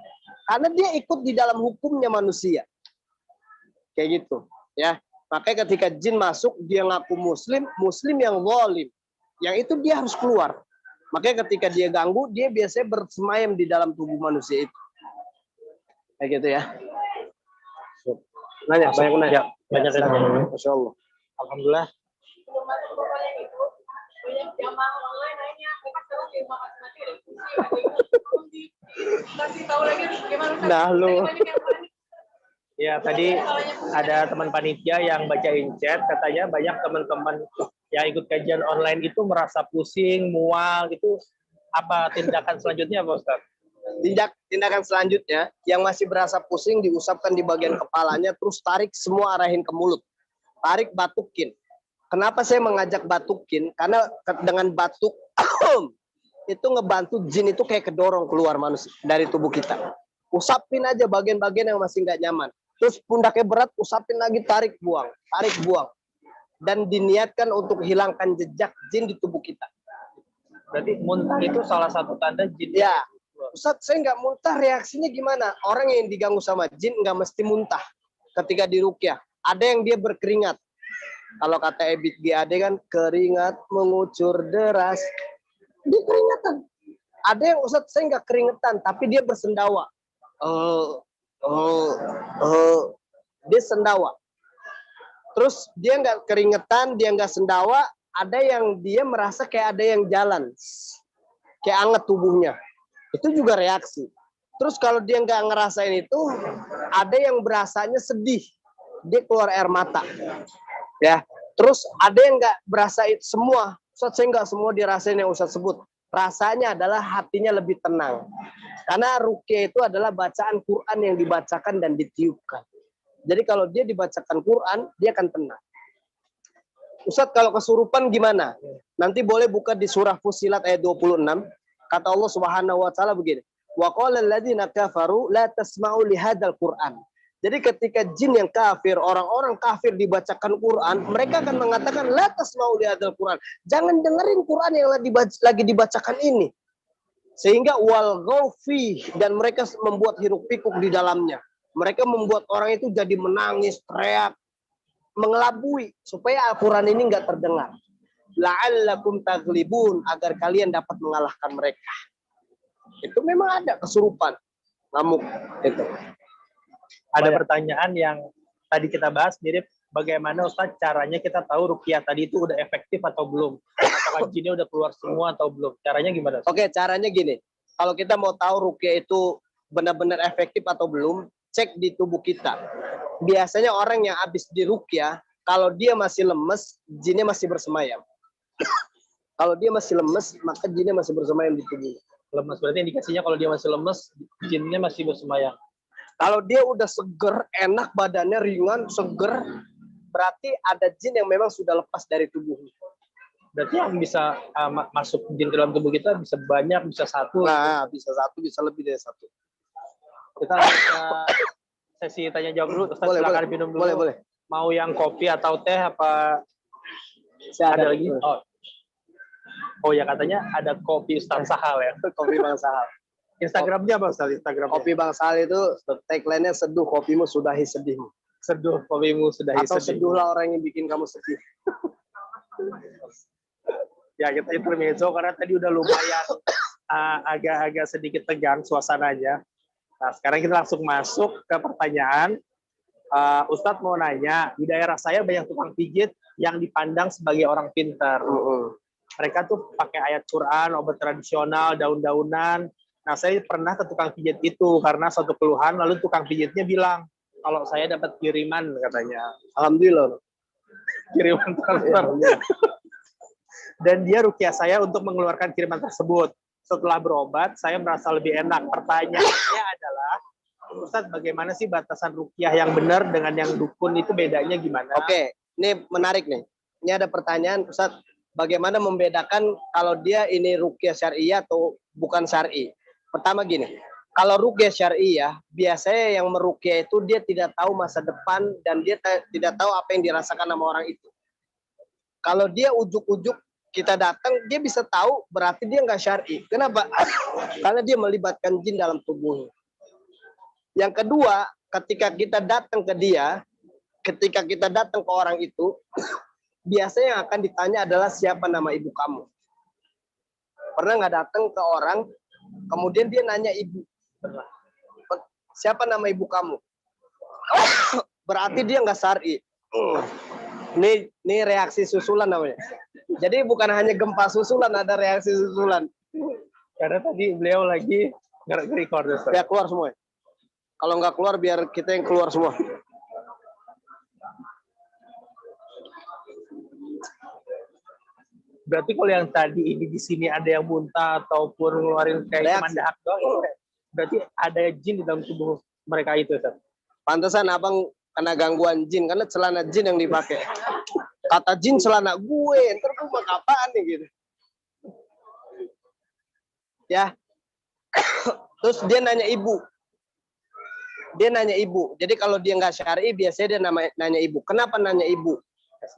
[SPEAKER 2] Karena dia ikut di dalam hukumnya manusia. Kayak gitu. Ya. Makanya ketika jin masuk, dia ngaku muslim yang zalim. Yang itu dia harus keluar. Makanya ketika dia ganggu, dia biasanya bersemayam di dalam tubuh manusia itu. Kayak gitu ya. Nanya, banyak nanya.
[SPEAKER 1] Banyak yang nanya.
[SPEAKER 2] Masya Allah.
[SPEAKER 1] Alhamdulillah.
[SPEAKER 5] Sebelum masuk ke pertanyaan itu, banyak jamaah online nanya, mereka sekarang di rumah masing-masing ada fungsi, kasih tahu lagi bagaimana.
[SPEAKER 2] Nah, lu.
[SPEAKER 1] Ya, tadi ada teman panitia yang bacain chat, katanya banyak teman-teman yang ikut kajian online itu merasa pusing, mual, gitu. Apa tindakan selanjutnya, Pak Ustaz?
[SPEAKER 2] Tindakan selanjutnya, yang masih berasa pusing diusapkan di bagian kepalanya, terus tarik semua arahin ke mulut. Tarik, batukin. Kenapa saya mengajak batukin? Karena dengan batuk, itu ngebantu jin itu kayak kedorong keluar manusia dari tubuh kita. Usapin aja bagian-bagian yang masih nggak nyaman. Terus pundaknya berat, usapin lagi, tarik, buang. Tarik, buang. Dan diniatkan untuk hilangkan jejak jin di tubuh kita.
[SPEAKER 1] Berarti muntah itu salah satu tanda jin.
[SPEAKER 2] Ya. Ustaz, saya nggak muntah, reaksinya gimana? Orang yang diganggu sama jin nggak mesti muntah ketika diruqyah. Ada yang dia berkeringat. Kalau kata Ebit GAD kan, keringat mengucur deras. Dia keringatan. Ada yang Ustaz, saya nggak keringetan, tapi dia bersendawa. Dia sendawa. Terus dia nggak keringetan, dia nggak sendawa. Ada yang dia merasa kayak ada yang jalan. Kayak anget tubuhnya. Itu juga reaksi. Terus kalau dia nggak ngerasain itu, ada yang berasanya sedih, dia keluar air mata, ya. Terus ada yang nggak berasa itu semua. Ustaz, saya nggak semua dirasain yang Ustaz sebut. Rasanya adalah hatinya lebih tenang. Karena ruqyah itu adalah bacaan Quran yang dibacakan dan ditiupkan. Jadi kalau dia dibacakan Quran, dia akan tenang. Ustaz, kalau kesurupan gimana? Nanti boleh buka di surah Fussilat ayat 26. Kata Allah Subhanahu wa taala begini, Wa qala alladziina kafaru la tasma'u li hadzal Qur'an. Jadi ketika jin yang kafir, orang-orang kafir dibacakan Quran, mereka akan mengatakan la tasma'u li hadzal Qur'an. Jangan dengerin Quran yang lagi dibacakan ini. Sehingga wal ghaufi, dan mereka membuat hiruk pikuk di dalamnya. Mereka membuat orang itu jadi menangis, teriak, mengelabui supaya Al-Quran ini nggak terdengar. La'allakum taghlibun, agar kalian dapat mengalahkan mereka. Itu memang ada kesurupan ngamuk itu.
[SPEAKER 1] Ada pertanyaan yang tadi kita bahas mirip, bagaimana Ustaz caranya kita tahu ruqyah tadi itu udah efektif atau belum? Apakah jinnya udah keluar semua atau belum? Caranya gimana?
[SPEAKER 2] Oke, caranya gini. Kalau kita mau tahu ruqyah itu benar-benar efektif atau belum, cek di tubuh kita. Biasanya orang yang habis diruqyah, kalau dia masih lemes, jinnya masih bersemayam. Kalau dia masih lemes, maka jinnya masih bersemayam di tubuhnya.
[SPEAKER 1] Lemes berarti indikasinya kalau dia masih lemes, jinnya masih bersemayam.
[SPEAKER 2] Kalau dia udah seger, enak badannya, ringan, seger, berarti ada jin yang memang sudah lepas dari tubuhnya.
[SPEAKER 1] Berarti yang bisa masuk jin ke dalam tubuh kita bisa banyak, bisa satu.
[SPEAKER 2] Nah, bisa satu, bisa lebih dari satu.
[SPEAKER 1] Kita bisa sesi tanya jawab dulu. Ustaz,
[SPEAKER 2] Boleh,
[SPEAKER 1] silakan
[SPEAKER 2] boleh.
[SPEAKER 1] minum dulu.
[SPEAKER 2] Boleh.
[SPEAKER 1] Mau yang kopi atau teh apa?
[SPEAKER 2] Ada
[SPEAKER 1] Ada lagi? Oh ya, katanya ada kopi Ustaz Sahal ya.
[SPEAKER 2] Kopi Bang Sahal.
[SPEAKER 1] Instagramnya apa Ustaz? Instagramnya?
[SPEAKER 2] Kopi Bang Sahal itu tagline-nya seduh kopimu sudahi sedihmu.
[SPEAKER 1] Seduh kopimu sudah
[SPEAKER 2] Atau seduhlah orang yang bikin kamu sedih.
[SPEAKER 1] Ya, kita intermezzo karena tadi udah lumayan agak-agak sedikit tegang suasananya. Nah, sekarang kita langsung masuk ke pertanyaan. Ustadz mau nanya, di daerah saya banyak tukang pijit yang dipandang sebagai orang pintar. Mereka tuh pakai ayat Quran, obat tradisional, daun-daunan. Nah, saya pernah ke tukang pijit itu karena suatu keluhan, lalu tukang pijitnya bilang, kalau saya dapat kiriman, katanya.
[SPEAKER 2] Alhamdulillah.
[SPEAKER 1] Kiriman transfer. Dan dia ruqyah saya untuk mengeluarkan kiriman tersebut. Setelah berobat, saya merasa lebih enak. Pertanyaannya adalah, Ustadz, bagaimana sih batasan ruqyah yang benar dengan yang dukun itu bedanya gimana?
[SPEAKER 2] Oke, ini menarik nih. Ini ada pertanyaan, Ustadz, bagaimana membedakan kalau dia ini ruqyah syar'iyah atau bukan syar'i? Pertama gini, kalau ruqyah syar'iyah, biasanya yang meruqyah itu dia tidak tahu masa depan dan dia tidak tahu apa yang dirasakan sama orang itu. Kalau dia ujuk-ujuk kita datang, dia bisa tahu berarti dia nggak syar'i. Kenapa? Karena dia melibatkan jin dalam tubuhnya. Yang kedua, ketika kita datang ke dia, ketika kita datang ke orang itu, biasanya yang akan ditanya adalah siapa nama ibu kamu. Pernah nggak datang ke orang, kemudian dia nanya ibu, siapa nama ibu kamu? Berarti dia nggak syar'i. Ini reaksi susulan namanya. Jadi bukan hanya gempa susulan, ada reaksi susulan.
[SPEAKER 1] Karena tadi beliau lagi nge-record.
[SPEAKER 2] Ya keluar semua. Kalau nggak keluar, biar kita yang keluar semua.
[SPEAKER 1] Berarti kalau yang tadi ini di sini ada yang muntah ataupun ngeluarin kayak cuman dahak doang, berarti ada jin di dalam tubuh mereka itu, Ustaz.
[SPEAKER 2] Pantesan abang kena gangguan jin, karena celana jin yang dipakai. Kata jin celana gue, ntar gue mau apaan nih gitu. Ya. Terus dia nanya ibu. Dia nanya ibu. Jadi kalau dia nggak syar'i, biasanya dia nanya ibu. Kenapa nanya ibu?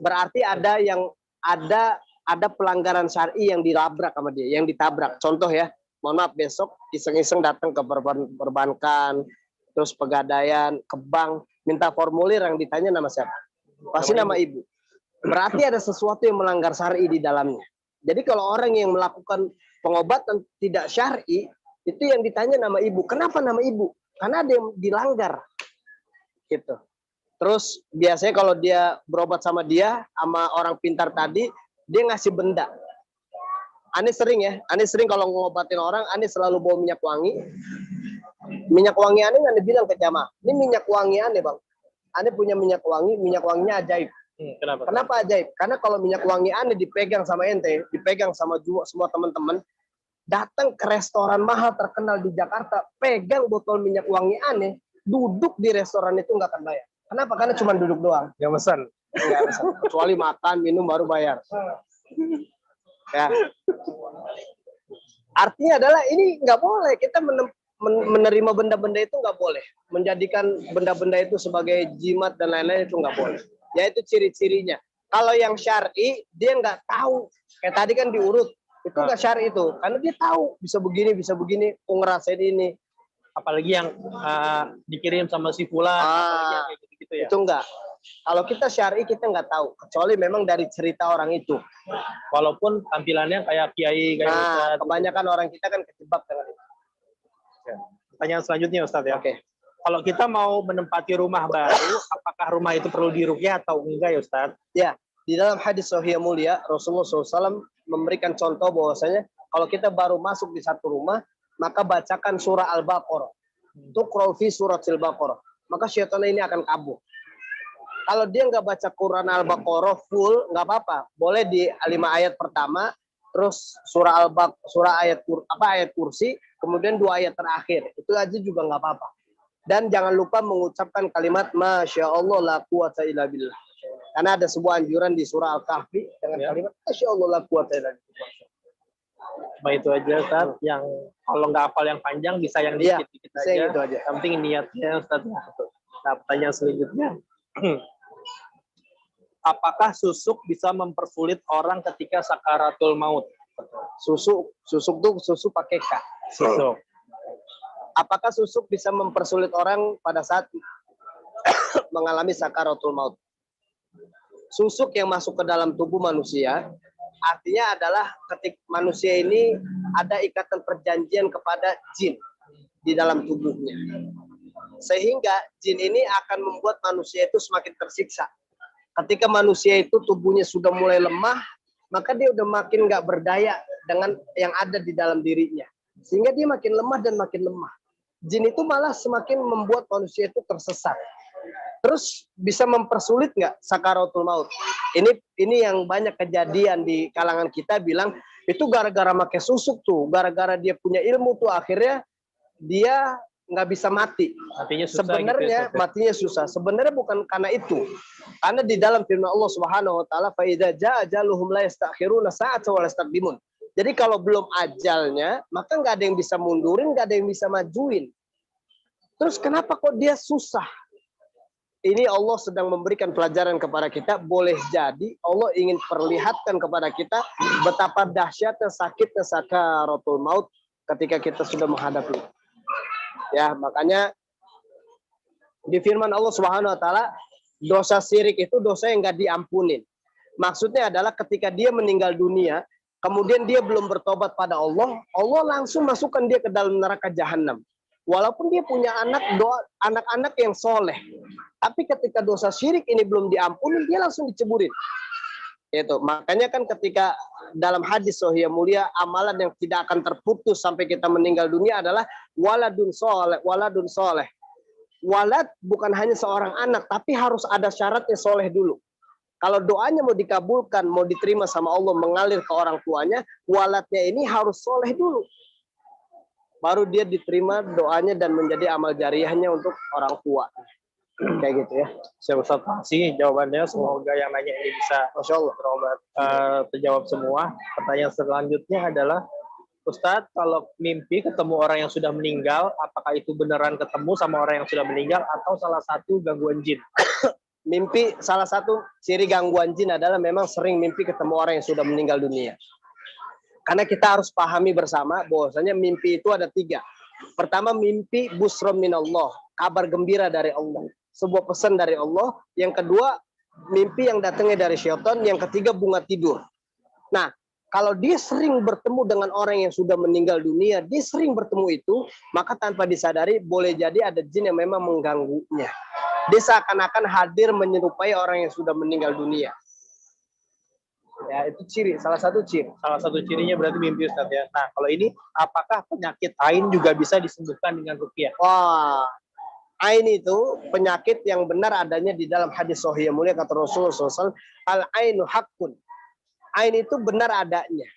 [SPEAKER 2] Berarti ada yang ada pelanggaran syar'i yang dilabrak sama dia, yang ditabrak. Contoh ya, mohon maaf besok iseng-iseng datang ke perbankan, terus pegadaian, ke bank, minta formulir, yang ditanya nama siapa? Pasti nama ibu. Berarti ada sesuatu yang melanggar syar'i di dalamnya. Jadi kalau orang yang melakukan pengobatan tidak syar'i, itu yang ditanya nama ibu. Kenapa nama ibu? Karena ada yang dilanggar. Gitu. Terus biasanya kalau dia berobat sama dia, sama orang pintar tadi, dia ngasih benda. Ane sering ya, Ane sering kalau ngobatin orang, Ane selalu bawa minyak wangi. Minyak wangi Ane nggak bilang ke jamaah, ini minyak wangi Ane bang. Ane punya minyak wanginya ajaib.
[SPEAKER 1] Kenapa?
[SPEAKER 2] Kenapa ajaib? Karena kalau minyak wangi Ane dipegang sama ente, dipegang sama semua teman-teman, datang ke restoran mahal terkenal di Jakarta, pegang botol minyak wangi Ane, duduk di restoran itu nggak akan bayar. Kenapa? Karena cuma duduk doang.
[SPEAKER 1] Yang pesan.
[SPEAKER 2] Kecuali makan, minum baru bayar. Ya. Artinya adalah ini nggak boleh kita menerima benda-benda itu nggak boleh. Menjadikan benda-benda itu sebagai jimat dan lain-lain itu nggak boleh. Yaitu ciri-cirinya. Kalau yang syar'i dia nggak tahu. Kayak tadi kan diurut. Itu nggak syar'i itu. Karena dia tahu bisa begini, ngerasain ini.
[SPEAKER 1] Apalagi yang dikirim sama si fulan, apalagi yang kayak gitu-gitu ya.
[SPEAKER 2] Itu enggak. Kalau kita syar'i kita nggak tahu. Kecuali memang dari cerita orang itu.
[SPEAKER 1] Walaupun tampilannya kayak kiai, kayak Ustadz.
[SPEAKER 2] Kebanyakan orang kita kan kejebak dengan itu.
[SPEAKER 1] Pertanyaan selanjutnya Ustadz ya.
[SPEAKER 2] Oke.
[SPEAKER 1] Kalau kita mau menempati rumah baru, apakah rumah itu perlu diruqyah atau enggak ya Ustadz?
[SPEAKER 2] Ya, di dalam hadis sahih mulia Rasulullah SAW memberikan contoh bahwasanya kalau kita baru masuk di satu rumah, maka bacakan surah Al-Baqarah. Tuqra'u fi surat Al-Baqarah. Maka syaitan ini akan kabur. Kalau dia nggak baca Quran Al-Baqarah full, nggak apa-apa. Boleh di 5 ayat pertama, terus surah ayat kursi, kemudian 2 ayat terakhir. Itu aja juga nggak apa-apa. Dan jangan lupa mengucapkan kalimat Masya Allah la quwata illa billah. Karena ada sebuah anjuran di surah Al-Kahfi dengan kalimat Masya Allah la quwata illa billah.
[SPEAKER 1] Cuma itu aja Ustaz, yang kalau nggak hafal yang panjang bisa yang dikit-dikit aja.
[SPEAKER 2] Itu aja.
[SPEAKER 1] Yang penting niatnya Ustaz. Nah, pertanyaan selanjutnya. Apakah susuk bisa mempersulit orang ketika sakaratul maut?
[SPEAKER 2] Susuk tuh susu pakai K.
[SPEAKER 1] Susuk.
[SPEAKER 2] Apakah susuk bisa mempersulit orang pada saat mengalami sakaratul maut? Susuk yang masuk ke dalam tubuh manusia artinya adalah ketika manusia ini ada ikatan perjanjian kepada jin di dalam tubuhnya. Sehingga jin ini akan membuat manusia itu semakin tersiksa. Ketika manusia itu tubuhnya sudah mulai lemah, maka dia udah makin nggak berdaya dengan yang ada di dalam dirinya. Sehingga dia makin lemah dan makin lemah. Jin itu malah semakin membuat manusia itu tersesat. Terus bisa mempersulit nggak sakaratul maut? Ini yang banyak kejadian di kalangan kita bilang itu gara-gara pakai susuk tuh, gara-gara dia punya ilmu tuh akhirnya dia nggak bisa mati. Sebenarnya gitu, matinya susah. Sebenarnya bukan karena itu. Karena di dalam firman Allah Subhanahu wa taala fa idza jaa ajaluhum la yastakhiruna sa'atan wa la yastaqdimun. Jadi kalau belum ajalnya, maka nggak ada yang bisa mundurin, nggak ada yang bisa majuin. Terus kenapa kok dia susah? Ini Allah sedang memberikan pelajaran kepada kita. Boleh jadi Allah ingin perlihatkan kepada kita betapa dahsyatnya sakitnya sakaratul maut ketika kita sudah menghadapi. Ya, makanya di firman Allah Subhanahu wa taala, dosa syirik itu dosa yang nggak diampunin. Maksudnya adalah ketika dia meninggal dunia, kemudian dia belum bertobat pada Allah, Allah langsung masukkan dia ke dalam neraka jahanam. Walaupun dia punya anak-anak yang soleh, tapi ketika dosa syirik ini belum diampuni, dia langsung diceburin. Itu makanya kan ketika dalam hadis sahih mulia, amalan yang tidak akan terputus sampai kita meninggal dunia adalah waladun soleh. Walad bukan hanya seorang anak, tapi harus ada syaratnya soleh dulu. Kalau doanya mau dikabulkan, mau diterima sama Allah, mengalir ke orang tuanya, waladnya ini harus soleh dulu. Baru dia diterima doanya dan menjadi amal jariyahnya untuk orang tua. Kayak gitu ya.
[SPEAKER 1] Siap Ustaz, makasih jawabannya. Semoga yang nanya ini bisa
[SPEAKER 2] Masya Allah
[SPEAKER 1] terjawab semua. Pertanyaan selanjutnya adalah, Ustadz, kalau mimpi ketemu orang yang sudah meninggal, apakah itu beneran ketemu sama orang yang sudah meninggal atau salah satu gangguan jin?
[SPEAKER 2] Mimpi, salah satu ciri gangguan jin adalah memang sering mimpi ketemu orang yang sudah meninggal dunia. Karena kita harus pahami bersama bahwasanya mimpi itu ada 3. Pertama, mimpi busron minallah, kabar gembira dari Allah, sebuah pesan dari Allah. Yang kedua, mimpi yang datangnya dari syaitan. Yang ketiga, bunga tidur. Nah, kalau dia sering bertemu dengan orang yang sudah meninggal dunia, dia sering bertemu itu, maka tanpa disadari boleh jadi ada jin yang memang mengganggunya. Dia seakan-akan hadir menyerupai orang yang sudah meninggal dunia. Ya, itu ciri, salah satu ciri.
[SPEAKER 1] Salah satu cirinya berarti mimpi Ustaz ya. Nah, kalau ini apakah penyakit ain juga bisa disembuhkan dengan ruqyah?
[SPEAKER 2] Wah, ain itu penyakit yang benar adanya di dalam hadis sahih mulia kata Rasulullah SAW, al-ainu haqqun. Ain itu benar adanya.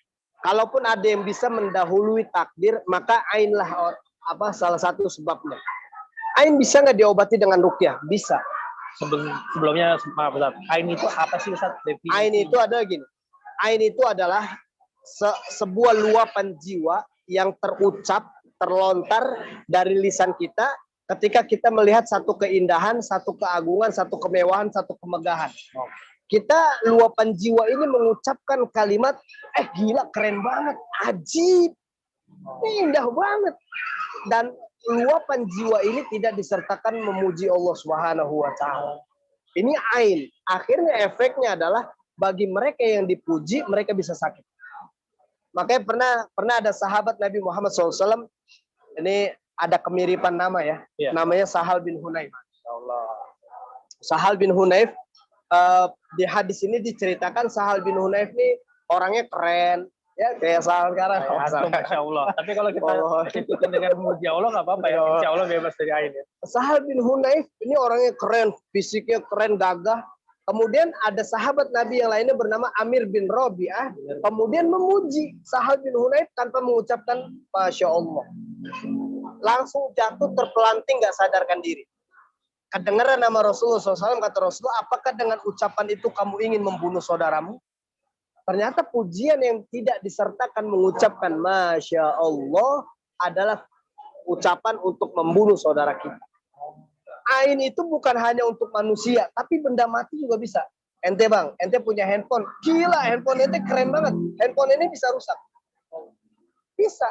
[SPEAKER 2] Kalaupun ada yang bisa mendahului takdir, maka ainlah salah satu sebabnya. Ain bisa nggak diobati dengan ruqyah? Bisa.
[SPEAKER 1] Sebelumnya maaf Ustaz, ain itu apa sih Ustaz?
[SPEAKER 2] Ain itu adalah gini. Ain itu adalah sebuah luapan jiwa yang terucap terlontar dari lisan kita ketika kita melihat satu keindahan, satu keagungan, satu kemewahan, satu kemegahan. Kita luapan jiwa ini mengucapkan kalimat, gila keren banget, ajib, indah banget. Dan luapan jiwa ini tidak disertakan memuji Allah Subhanahu wa taala. Ini ain. Akhirnya efeknya adalah bagi mereka yang dipuji, mereka bisa sakit. Makanya pernah ada sahabat Nabi Muhammad SAW, ini ada kemiripan nama ya, namanya Sahal bin Hunayf. Sahal bin Hunayf, di hadis ini diceritakan Sahal bin Hunayf ini orangnya keren, ya kayak Sahal sekarang.
[SPEAKER 1] Masya Allah. Tapi kalau kita ikutin dengan memuji Allah nggak apa-apa ya, Insya Allah bebas dari ain ya.
[SPEAKER 2] Sahal bin Hunayf ini orangnya keren, fisiknya keren, gagah. Kemudian ada sahabat Nabi yang lainnya bernama Amir bin Rabi'ah, kemudian memuji Sahal bin Hunayf tanpa mengucapkan Masya Allah. Langsung jatuh terpelanting, nggak sadarkan diri. Kedengaran nama Rasulullah SAW, kata Rasulullah, apakah dengan ucapan itu kamu ingin membunuh saudaramu? Ternyata pujian yang tidak disertakan mengucapkan Masya Allah adalah ucapan untuk membunuh saudara kita. Ain itu bukan hanya untuk manusia, tapi benda mati juga bisa. Ente bang, ente punya handphone. Gila, handphone ente keren banget. Handphone ini bisa rusak. Bisa.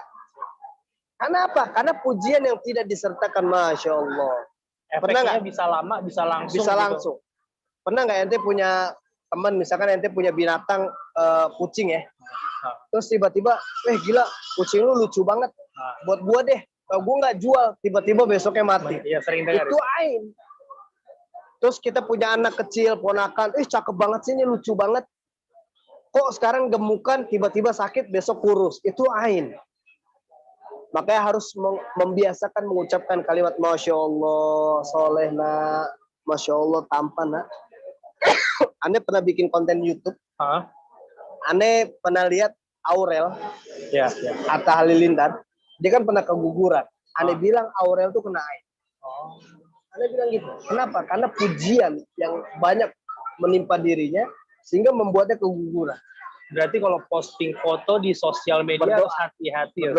[SPEAKER 2] Karena apa? Karena pujian yang tidak disertakan Masya Allah. Pernah nggak?
[SPEAKER 1] Bisa lama, bisa langsung.
[SPEAKER 2] Bisa langsung. Gitu. Pernah nggak ente punya teman, misalkan ente punya binatang kucing ya. Terus tiba-tiba, gila, kucing lu lucu banget. Buat gua deh. Gua nggak jual, tiba-tiba besoknya mati.
[SPEAKER 1] Iya, sering dengar.
[SPEAKER 2] Itu ain. Terus kita punya anak kecil, ponakan, cakep banget sih, ini lucu banget. Kok sekarang gemukan, tiba-tiba sakit, besok kurus. Itu ain. Makanya harus membiasakan mengucapkan kalimat Masya Allah, soleh nak, Masya Allah, tampan nak. Ane pernah bikin konten YouTube. Ane pernah lihat Aurel, Atta Halilintar. Dia kan pernah keguguran. Ane bilang Aurel tuh kena ain. Ane bilang gitu. Kenapa? Karena pujian yang banyak menimpa dirinya sehingga membuatnya keguguran.
[SPEAKER 1] Berarti kalau posting foto di sosial media harus hati-hati ya.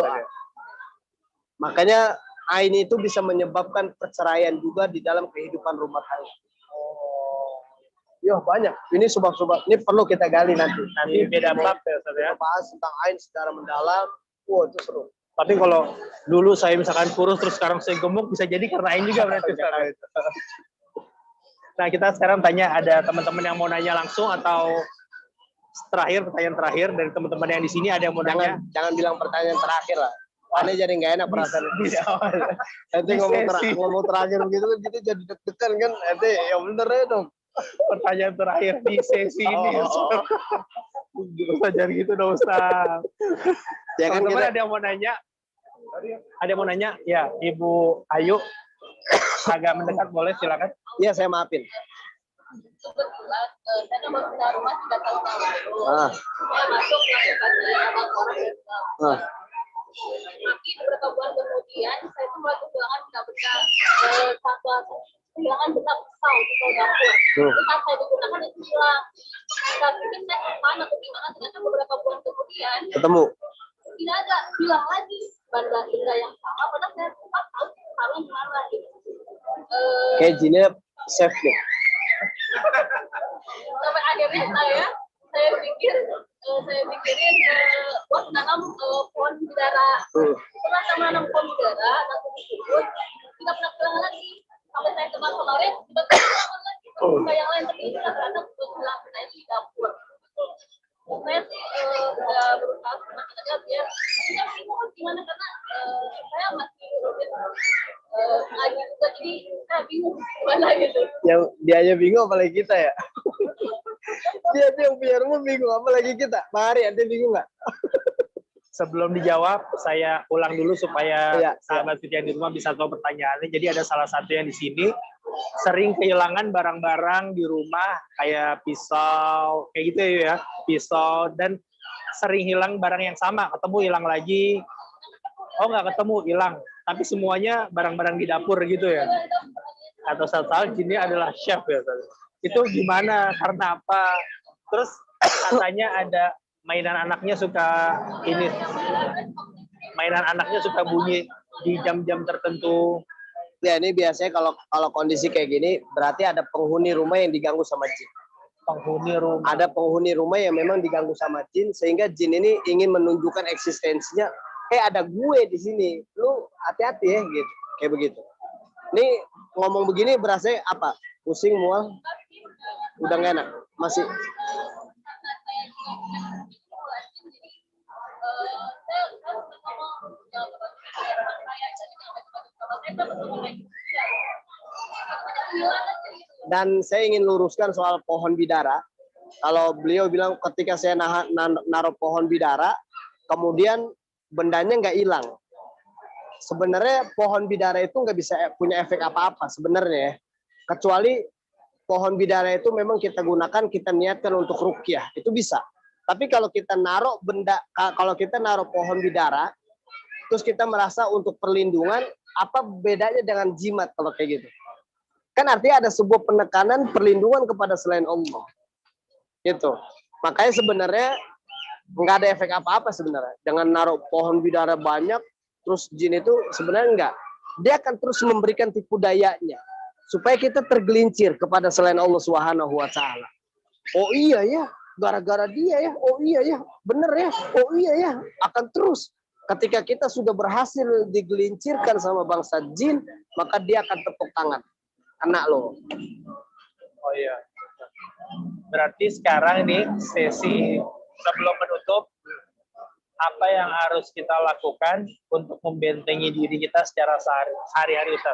[SPEAKER 2] Makanya ain itu bisa menyebabkan perceraian juga di dalam kehidupan rumah tangga. Banyak. Ini sebab-sebab. Ini perlu kita gali nanti.
[SPEAKER 1] Nanti beda bab ya, Ustaz ya.
[SPEAKER 2] Bahas tentang ain secara mendalam. Itu seru.
[SPEAKER 1] Tapi kalau dulu saya misalkan kurus terus sekarang saya gemuk, bisa jadi karena ain juga berarti. Nah, kita sekarang tanya, ada teman-teman yang mau nanya langsung atau pertanyaan terakhir dari teman-teman yang di sini, ada yang mau nanya?
[SPEAKER 2] Jangan bilang pertanyaan terakhir lah. Aneh jadi nggak enak perasaan. Nanti ngomong terakhir begitu kan kita jadi deg-degan kan. Nanti ya bener ya dong.
[SPEAKER 1] Pertanyaan terakhir di sesi ini. Ustaz, jangan gitu dong Ustaz.
[SPEAKER 2] Ya kan
[SPEAKER 1] teman-teman ada yang mau nanya? Ada yang mau nanya? Ya, Ibu Ayu. Agak mendekat, boleh silakan.
[SPEAKER 2] Iya, saya maafin.
[SPEAKER 5] Kebetulan saya baru pindah rumah 3 tahun lalu. Saya masuk melakukan orang Islam. Tapi beberapa bulan kemudian saya itu mulai kehilangan benda-benda kehilangan benda pisau dapur. Terus saat saya digunakan itu hilang. Saat mungkin saya kemana atau gimana, ternyata beberapa bulan kemudian
[SPEAKER 2] ketemu.
[SPEAKER 5] Tidak ada, hilang lagi benda yang sama. Padahal saya 4 tahun lalu kemana gitu.
[SPEAKER 2] Kayak jinnya safe deh.
[SPEAKER 5] Sampai akhirnya saya pikirin buat nanam pohon bidara. Setelah saya menanam pohon bidara, nanti disebut tidak pernah kehilangan lagi. Sampai saya kemarin tiba-tiba kehilangan lagi. Benda yang lain, tapi ternyata kehilangan benda itu di dapur. Saya sih udah berusaha semakin aja biar saya bingung gimana, karena saya masih rutin ngaji juga, jadi saya bingung gimana gitu.
[SPEAKER 2] Yang dia aja bingung apalagi kita ya. Dia tuh yang punya rumah bingung apalagi kita. Mari, ente bingung nggak?
[SPEAKER 1] Sebelum dijawab, saya ulang dulu supaya sahabat kita yang di rumah bisa tahu pertanyaannya. Jadi ada salah satu yang di sini sering kehilangan barang-barang di rumah kayak pisau, kayak gitu ya, pisau, dan sering hilang barang yang sama, ketemu hilang lagi, nggak ketemu hilang, tapi semuanya barang-barang di dapur gitu ya. Atau satu ini adalah chef ya. Itu gimana? Karena apa? Terus katanya ada mainan anaknya suka bunyi di jam-jam tertentu.
[SPEAKER 2] Ya ini biasanya kalau kondisi kayak gini berarti ada penghuni rumah yang diganggu sama jin.
[SPEAKER 1] Penghuni rumah.
[SPEAKER 2] Ada penghuni rumah yang memang diganggu sama jin sehingga jin ini ingin menunjukkan eksistensinya. Ada gue di sini, lu hati-hati ya gitu, kayak begitu. Ini ngomong begini berasa apa? Pusing, mual, udah nggak enak, masih. Dan saya ingin luruskan soal pohon bidara. Kalau beliau bilang ketika saya naruh pohon bidara, kemudian bendanya nggak hilang. Sebenarnya pohon bidara itu nggak bisa punya efek apa-apa sebenarnya, kecuali pohon bidara itu memang kita gunakan, kita niatkan untuk ruqyah, itu bisa. Tapi kalau kita naruh kalau kita naruh pohon bidara, terus kita merasa untuk perlindungan, apa bedanya dengan jimat kalau kayak gitu? Kan artinya ada sebuah penekanan perlindungan kepada selain Allah. Gitu. Makanya sebenarnya nggak ada efek apa-apa sebenarnya. Dengan naruh pohon bidara banyak, terus jin itu sebenarnya enggak. Dia akan terus memberikan tipu dayanya. Supaya kita tergelincir kepada selain Allah Subhanahu wa Ta'ala. Oh iya ya, gara-gara dia ya. Oh iya ya, bener ya. Oh iya ya, akan terus. Ketika kita sudah berhasil digelincirkan sama bangsa jin, maka dia akan tepuk tangan. Anak lo.
[SPEAKER 1] Oh iya. Berarti sekarang ini sesi sebelum menutup, apa yang harus kita lakukan untuk membentengi diri kita secara sehari-hari, Ustaz,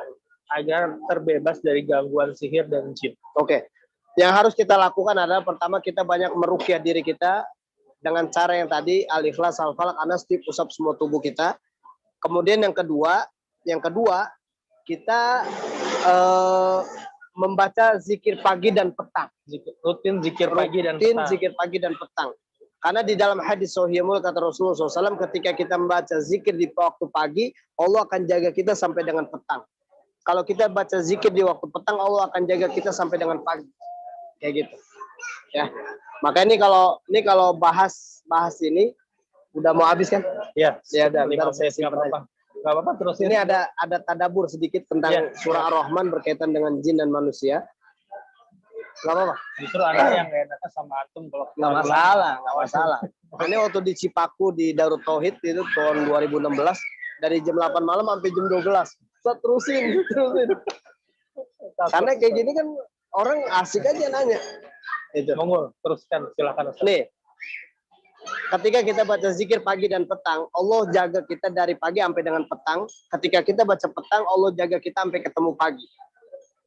[SPEAKER 1] agar terbebas dari gangguan sihir dan jin?
[SPEAKER 2] Oke. Yang harus kita lakukan adalah pertama kita banyak meruqyah diri kita dengan cara yang tadi Al-Ikhlas, Al-Falaq, An-Nas, usap semua tubuh kita. Kemudian yang kedua kita membaca zikir pagi dan petang.
[SPEAKER 1] Rutin zikir pagi dan
[SPEAKER 2] Rutin
[SPEAKER 1] petang.
[SPEAKER 2] zikir pagi dan petang. Karena di dalam hadis sahih kata Rasulullah SAW, ketika kita membaca zikir di waktu pagi, Allah akan jaga kita sampai dengan petang. Kalau kita baca zikir di waktu petang, Allah akan jaga kita sampai dengan pagi. Kayak gitu. Ya. Maka ini kalau bahas ini udah mau habis kan?
[SPEAKER 1] Ya,
[SPEAKER 2] Ya, dan
[SPEAKER 1] 5
[SPEAKER 2] saya
[SPEAKER 1] menit, nggak apa-apa. Nggak apa-apa, terus
[SPEAKER 2] Ini ada tadabur sedikit tentang
[SPEAKER 1] Ya.
[SPEAKER 2] surah Ar-Rahman berkaitan dengan jin dan manusia. Nggak apa-apa.
[SPEAKER 1] Justru anak yang nggak enaknya sama antum kalau
[SPEAKER 2] Nggak masalah. Ini waktu di Cipaku di Darut Tauhid itu tahun 2016 dari jam 8 malam sampai jam 12. Terusin. Karena kayak gini kan orang asik aja nanya. Itu.
[SPEAKER 1] Monggo, teruskan, silakan, Ustaz.
[SPEAKER 2] Nih, ketika kita baca zikir pagi dan petang, Allah jaga kita dari pagi sampai dengan petang. Ketika kita baca petang, Allah jaga kita sampai ketemu pagi.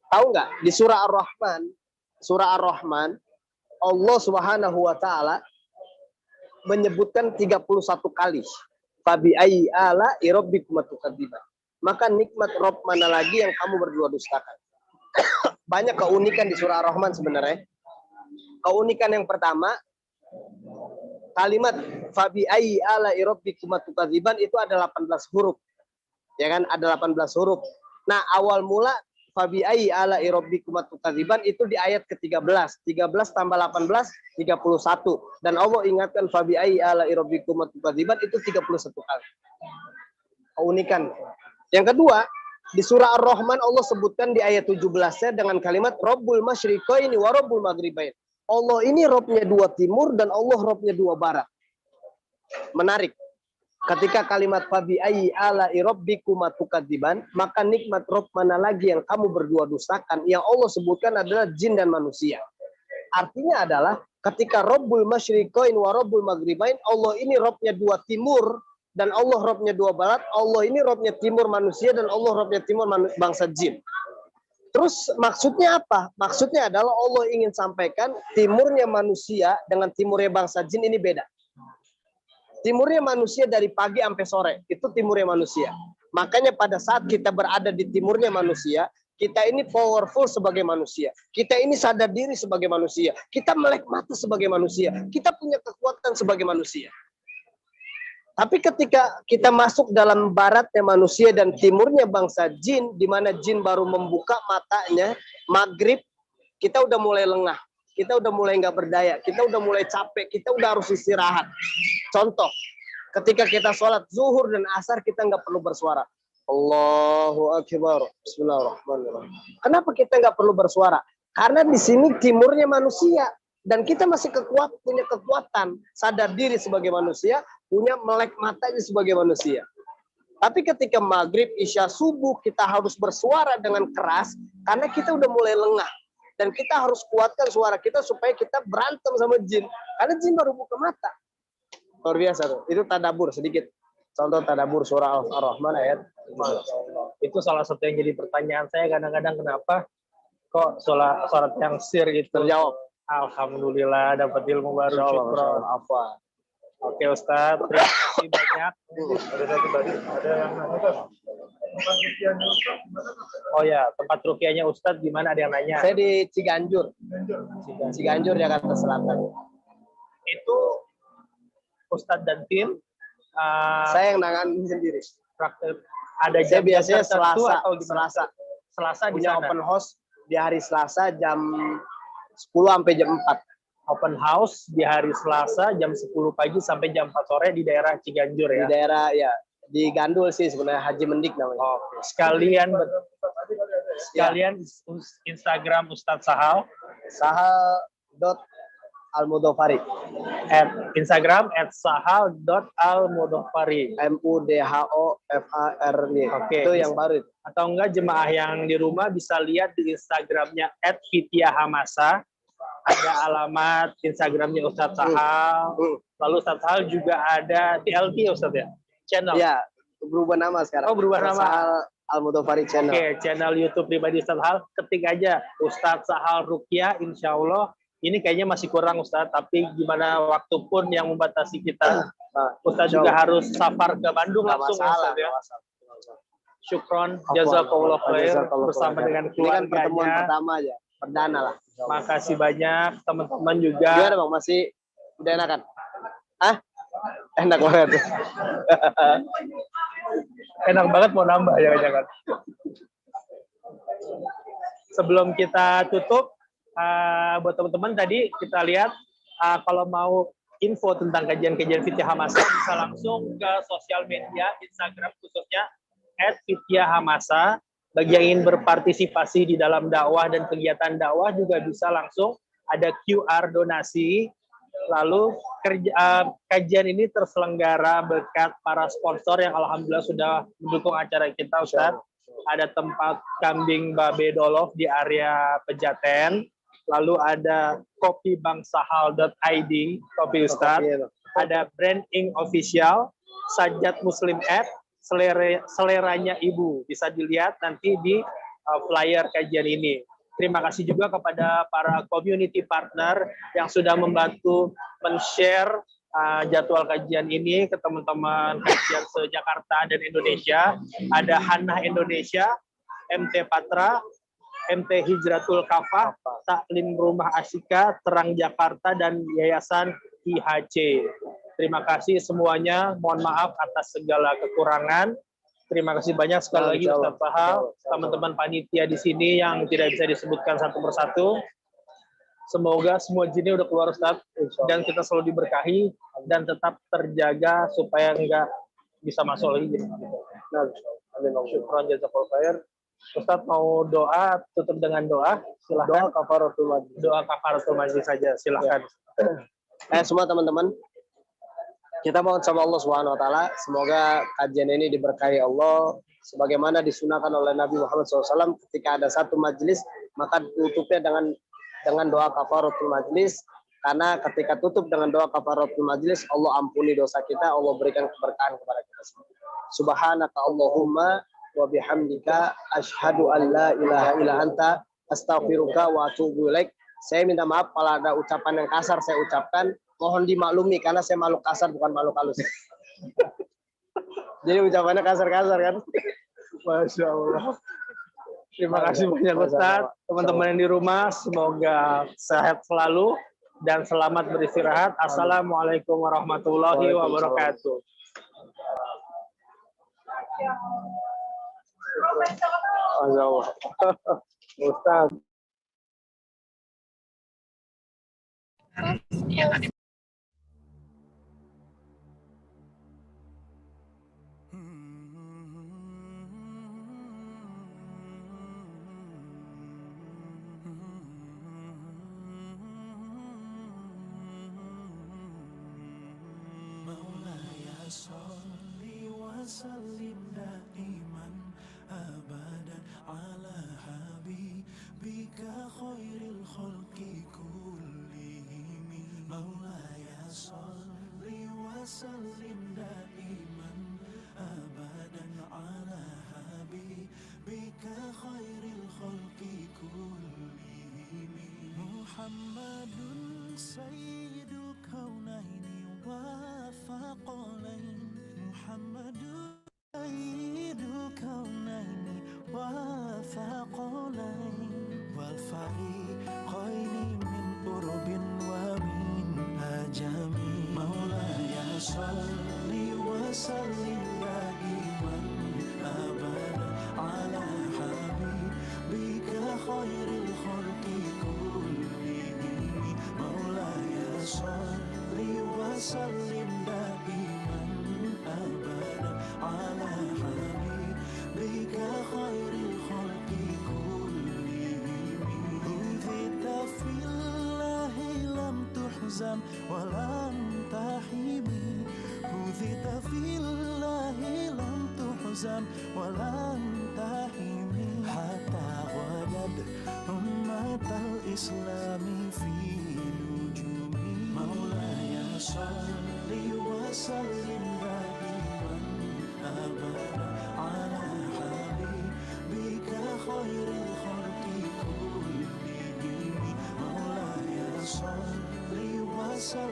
[SPEAKER 2] Tahu nggak? Di surah Ar-Rahman, Allah Subhanahu wa Ta'ala menyebutkan 31 kali. Fabi ayyi ala'i rabbikum tukadziban. Maka nikmat Rabb mana lagi yang kamu berdua dustakan? Banyak keunikan di surah Ar-Rahman sebenarnya. Keunikan yang pertama, kalimat fabi ayyi ala'i rabbikum tukadziban itu ada 18 huruf. Ya kan? Ada 18 huruf. Nah, awal mula fabi ayyi ala'i rabbikum tukadziban itu di ayat ke-13. 13 tambah 18 31. Dan Allah ingatkan fabi ayyi ala'i rabbikum tukadziban itu 31 kali. Keunikan. Yang kedua, di surah Ar-Rahman Allah sebutkan di ayat 17-nya dengan kalimat Rabbul Masyriqaini wa Rabbul Maghribain. Allah ini Robnya dua timur dan Allah Robnya dua barat. Menarik. Ketika kalimat fabi ayyi ala'i rabbikum tukadziban, maka nikmat Rob mana lagi yang kamu berdua dustakan? Yang Allah sebutkan adalah jin dan manusia. Artinya adalah ketika Rabbul Masyriqain wa Rabbul Maghribain, Allah ini Robnya dua timur dan Allah Robnya dua barat. Allah ini Robnya timur manusia dan Allah Robnya timur bangsa jin. Terus maksudnya apa? Maksudnya adalah Allah ingin sampaikan timurnya manusia dengan timurnya bangsa jin ini beda. Timurnya manusia dari pagi sampai sore, itu timurnya manusia. Makanya pada saat kita berada di timurnya manusia, kita ini powerful sebagai manusia. Kita ini sadar diri sebagai manusia. Kita melek mata sebagai manusia. Kita punya kekuatan sebagai manusia. Tapi ketika kita masuk dalam baratnya manusia dan timurnya bangsa jin, di mana jin baru membuka matanya, maghrib, kita udah mulai lengah. Kita udah mulai nggak berdaya. Kita udah mulai capek. Kita udah harus istirahat. Contoh, ketika kita sholat zuhur dan asar, kita nggak perlu bersuara. Allahu Akbar. Bismillahirrahmanirrahim. Kenapa kita nggak perlu bersuara? Karena di sini timurnya manusia dan kita masih punya kekuatan sadar diri sebagai manusia, punya melek matanya sebagai manusia. Tapi ketika maghrib, isya, subuh kita harus bersuara dengan keras karena kita udah mulai lengah dan kita harus kuatkan suara kita supaya kita berantem sama jin. Karena jin baru buka mata. Luar biasa tuh. Itu tadabur sedikit. Contoh tadabur surah Al-Rahman ayat.
[SPEAKER 1] Itu salah satu yang jadi pertanyaan saya kadang-kadang, kenapa kok sholat yang sir itu
[SPEAKER 2] Terjawab.
[SPEAKER 1] Alhamdulillah dapat ilmu baru. Syukron.
[SPEAKER 2] Apa?
[SPEAKER 1] Oke Ustadz, terima kasih banyak. Ada satu tadi, ada yang nanya kan? Oh ya, tempat rukiahnya Ustadz gimana, ada yang nanya?
[SPEAKER 2] Saya di Ciganjur. Ciganjur, Jakarta Selatan.
[SPEAKER 1] Itu Ustadz dan tim
[SPEAKER 2] Saya yang nanganin sendiri.
[SPEAKER 1] praktek ada
[SPEAKER 2] Saya
[SPEAKER 1] jam
[SPEAKER 2] biasanya
[SPEAKER 1] tertentu
[SPEAKER 2] Selasa,
[SPEAKER 1] atau gimana? Selasa di
[SPEAKER 2] punya
[SPEAKER 1] sana.
[SPEAKER 2] open house di hari Selasa jam 10 sampai jam 4.
[SPEAKER 1] Open house di hari Selasa jam 10 pagi sampai jam 4 sore di daerah Ciganjur
[SPEAKER 2] Di
[SPEAKER 1] ya.
[SPEAKER 2] daerah ya, di Gandul sih sebenarnya, Haji Mendik namanya.
[SPEAKER 1] Oke. Sekalian Instagram Ustadz Sahal
[SPEAKER 2] Sahal.almudofari.
[SPEAKER 1] Instagram @sahal.almudofari.
[SPEAKER 2] MUDHOFARY.
[SPEAKER 1] Oke.
[SPEAKER 2] Itu yang baru.
[SPEAKER 1] Atau enggak jemaah yang di rumah bisa lihat di Instagramnya @fitiahamasa. Ada alamat Instagramnya Ustadz Sahal. Lalu Ustadz Sahal juga ada TLT ya Ustadz ya? Channel.
[SPEAKER 2] Ya, berubah nama sekarang.
[SPEAKER 1] Oh, berubah nama.
[SPEAKER 2] Sahal Almudofari channel.
[SPEAKER 1] Oke, channel YouTube pribadi Ustadz Sahal. Ketik aja Ustadz Sahal Rukyah, insya Allah. Ini kayaknya masih kurang Ustadz, tapi gimana waktu pun yang membatasi kita. Ustadz juga harus safar ke Bandung langsung
[SPEAKER 2] masalah,
[SPEAKER 1] Ustadz ya. Syukron,
[SPEAKER 2] Apa?
[SPEAKER 1] jazakallah khair
[SPEAKER 2] Jazakallah
[SPEAKER 1] bersama
[SPEAKER 2] khair.
[SPEAKER 1] dengan
[SPEAKER 2] Ini kan pertemuan
[SPEAKER 1] keluarganya.
[SPEAKER 2] pertama aja, perdana lah.
[SPEAKER 1] Makasih banyak teman-teman juga.
[SPEAKER 2] Gimana Bang, masih udah enakan? Hah? Enak banget.
[SPEAKER 1] Enak banget mau nambah ya jangan. Sebelum kita tutup, buat teman-teman tadi kita lihat kalau mau info tentang kajian-kajian Fitiah Hamasa bisa langsung ke sosial media Instagram khususnya @fitiahamasa. Bagi yang ingin berpartisipasi di dalam dakwah dan kegiatan dakwah juga bisa langsung ada QR donasi. Lalu kajian ini terselenggara berkat para sponsor yang alhamdulillah sudah mendukung acara kita Ustaz. Ada tempat kambing babe dolof di area Pejaten. Lalu ada kopibangsahal.id, kopi Ustaz. Ada brand ink official, Sajat Muslim App, seleranya Ibu. Bisa dilihat nanti di flyer kajian ini. Terima kasih juga kepada para community partner yang sudah membantu men-share jadwal kajian ini ke teman-teman kajian se-Jakarta dan Indonesia. Ada Hannah Indonesia, MT Patra, MT Hijratul Kafah, Taklim Rumah Asyika, Terang Jakarta, dan Yayasan IHC. Terima kasih semuanya. Mohon maaf atas segala kekurangan. Terima kasih banyak sekali lagi Ustaz Sahal, teman-teman panitia di sini yang tidak bisa disebutkan satu persatu. Semoga semua jinnya udah keluar Ustaz, dan kita selalu diberkahi dan tetap terjaga supaya enggak bisa masuk lagi. Syukran jazakallahu khair. Ustaz mau doa, tutup dengan doa. Silahkan. Doa kafaratul majlis saja, silahkan.
[SPEAKER 2] Semua teman-teman, kita mohon sama Allah Subhanahu wa taala, semoga kajian ini diberkahi Allah sebagaimana disunahkan oleh Nabi Muhammad SAW. Ketika ada satu majelis, maka tutupnya dengan doa kafaratul majlis, karena ketika tutup dengan doa kafaratul majlis, Allah ampuni dosa kita, Allah berikan keberkahan kepada kita semua. Subhanaka Allahumma wa bihamdika asyhadu an la ilaha illa anta astaghfiruka wa atubu ilaik. Saya minta maaf kalau ada ucapan yang kasar saya ucapkan. Mohon dimaklumi karena saya makhluk kasar bukan makhluk halus. Jadi ucapannya kasar-kasar kan.
[SPEAKER 1] Masya Allah. Terima kasih banyak Ustaz. Teman-teman yang di rumah semoga sehat selalu dan selamat beristirahat. Assalamualaikum warahmatullahi wabarakatuh.
[SPEAKER 2] Masya Allah. Ustaz.
[SPEAKER 6] محمد سيد الكونين والثقلين والفريقين من قرب ومن أجم مولاي صل وسلم دائما أبدا على حبيبك خير الخلق كلهم مولاي صل وسلم دائما أبدا على حبيبك خير الخلق كلهم هديت في الله لم تحزن ولم تحمي هديت في الله لم تحزن ولم تحمي حتى وجد أمة الإسلام في نجوم مولاي صل وسلم دائما أبدا على حبيبك خير الخلق كلهم مولاي صل وسلم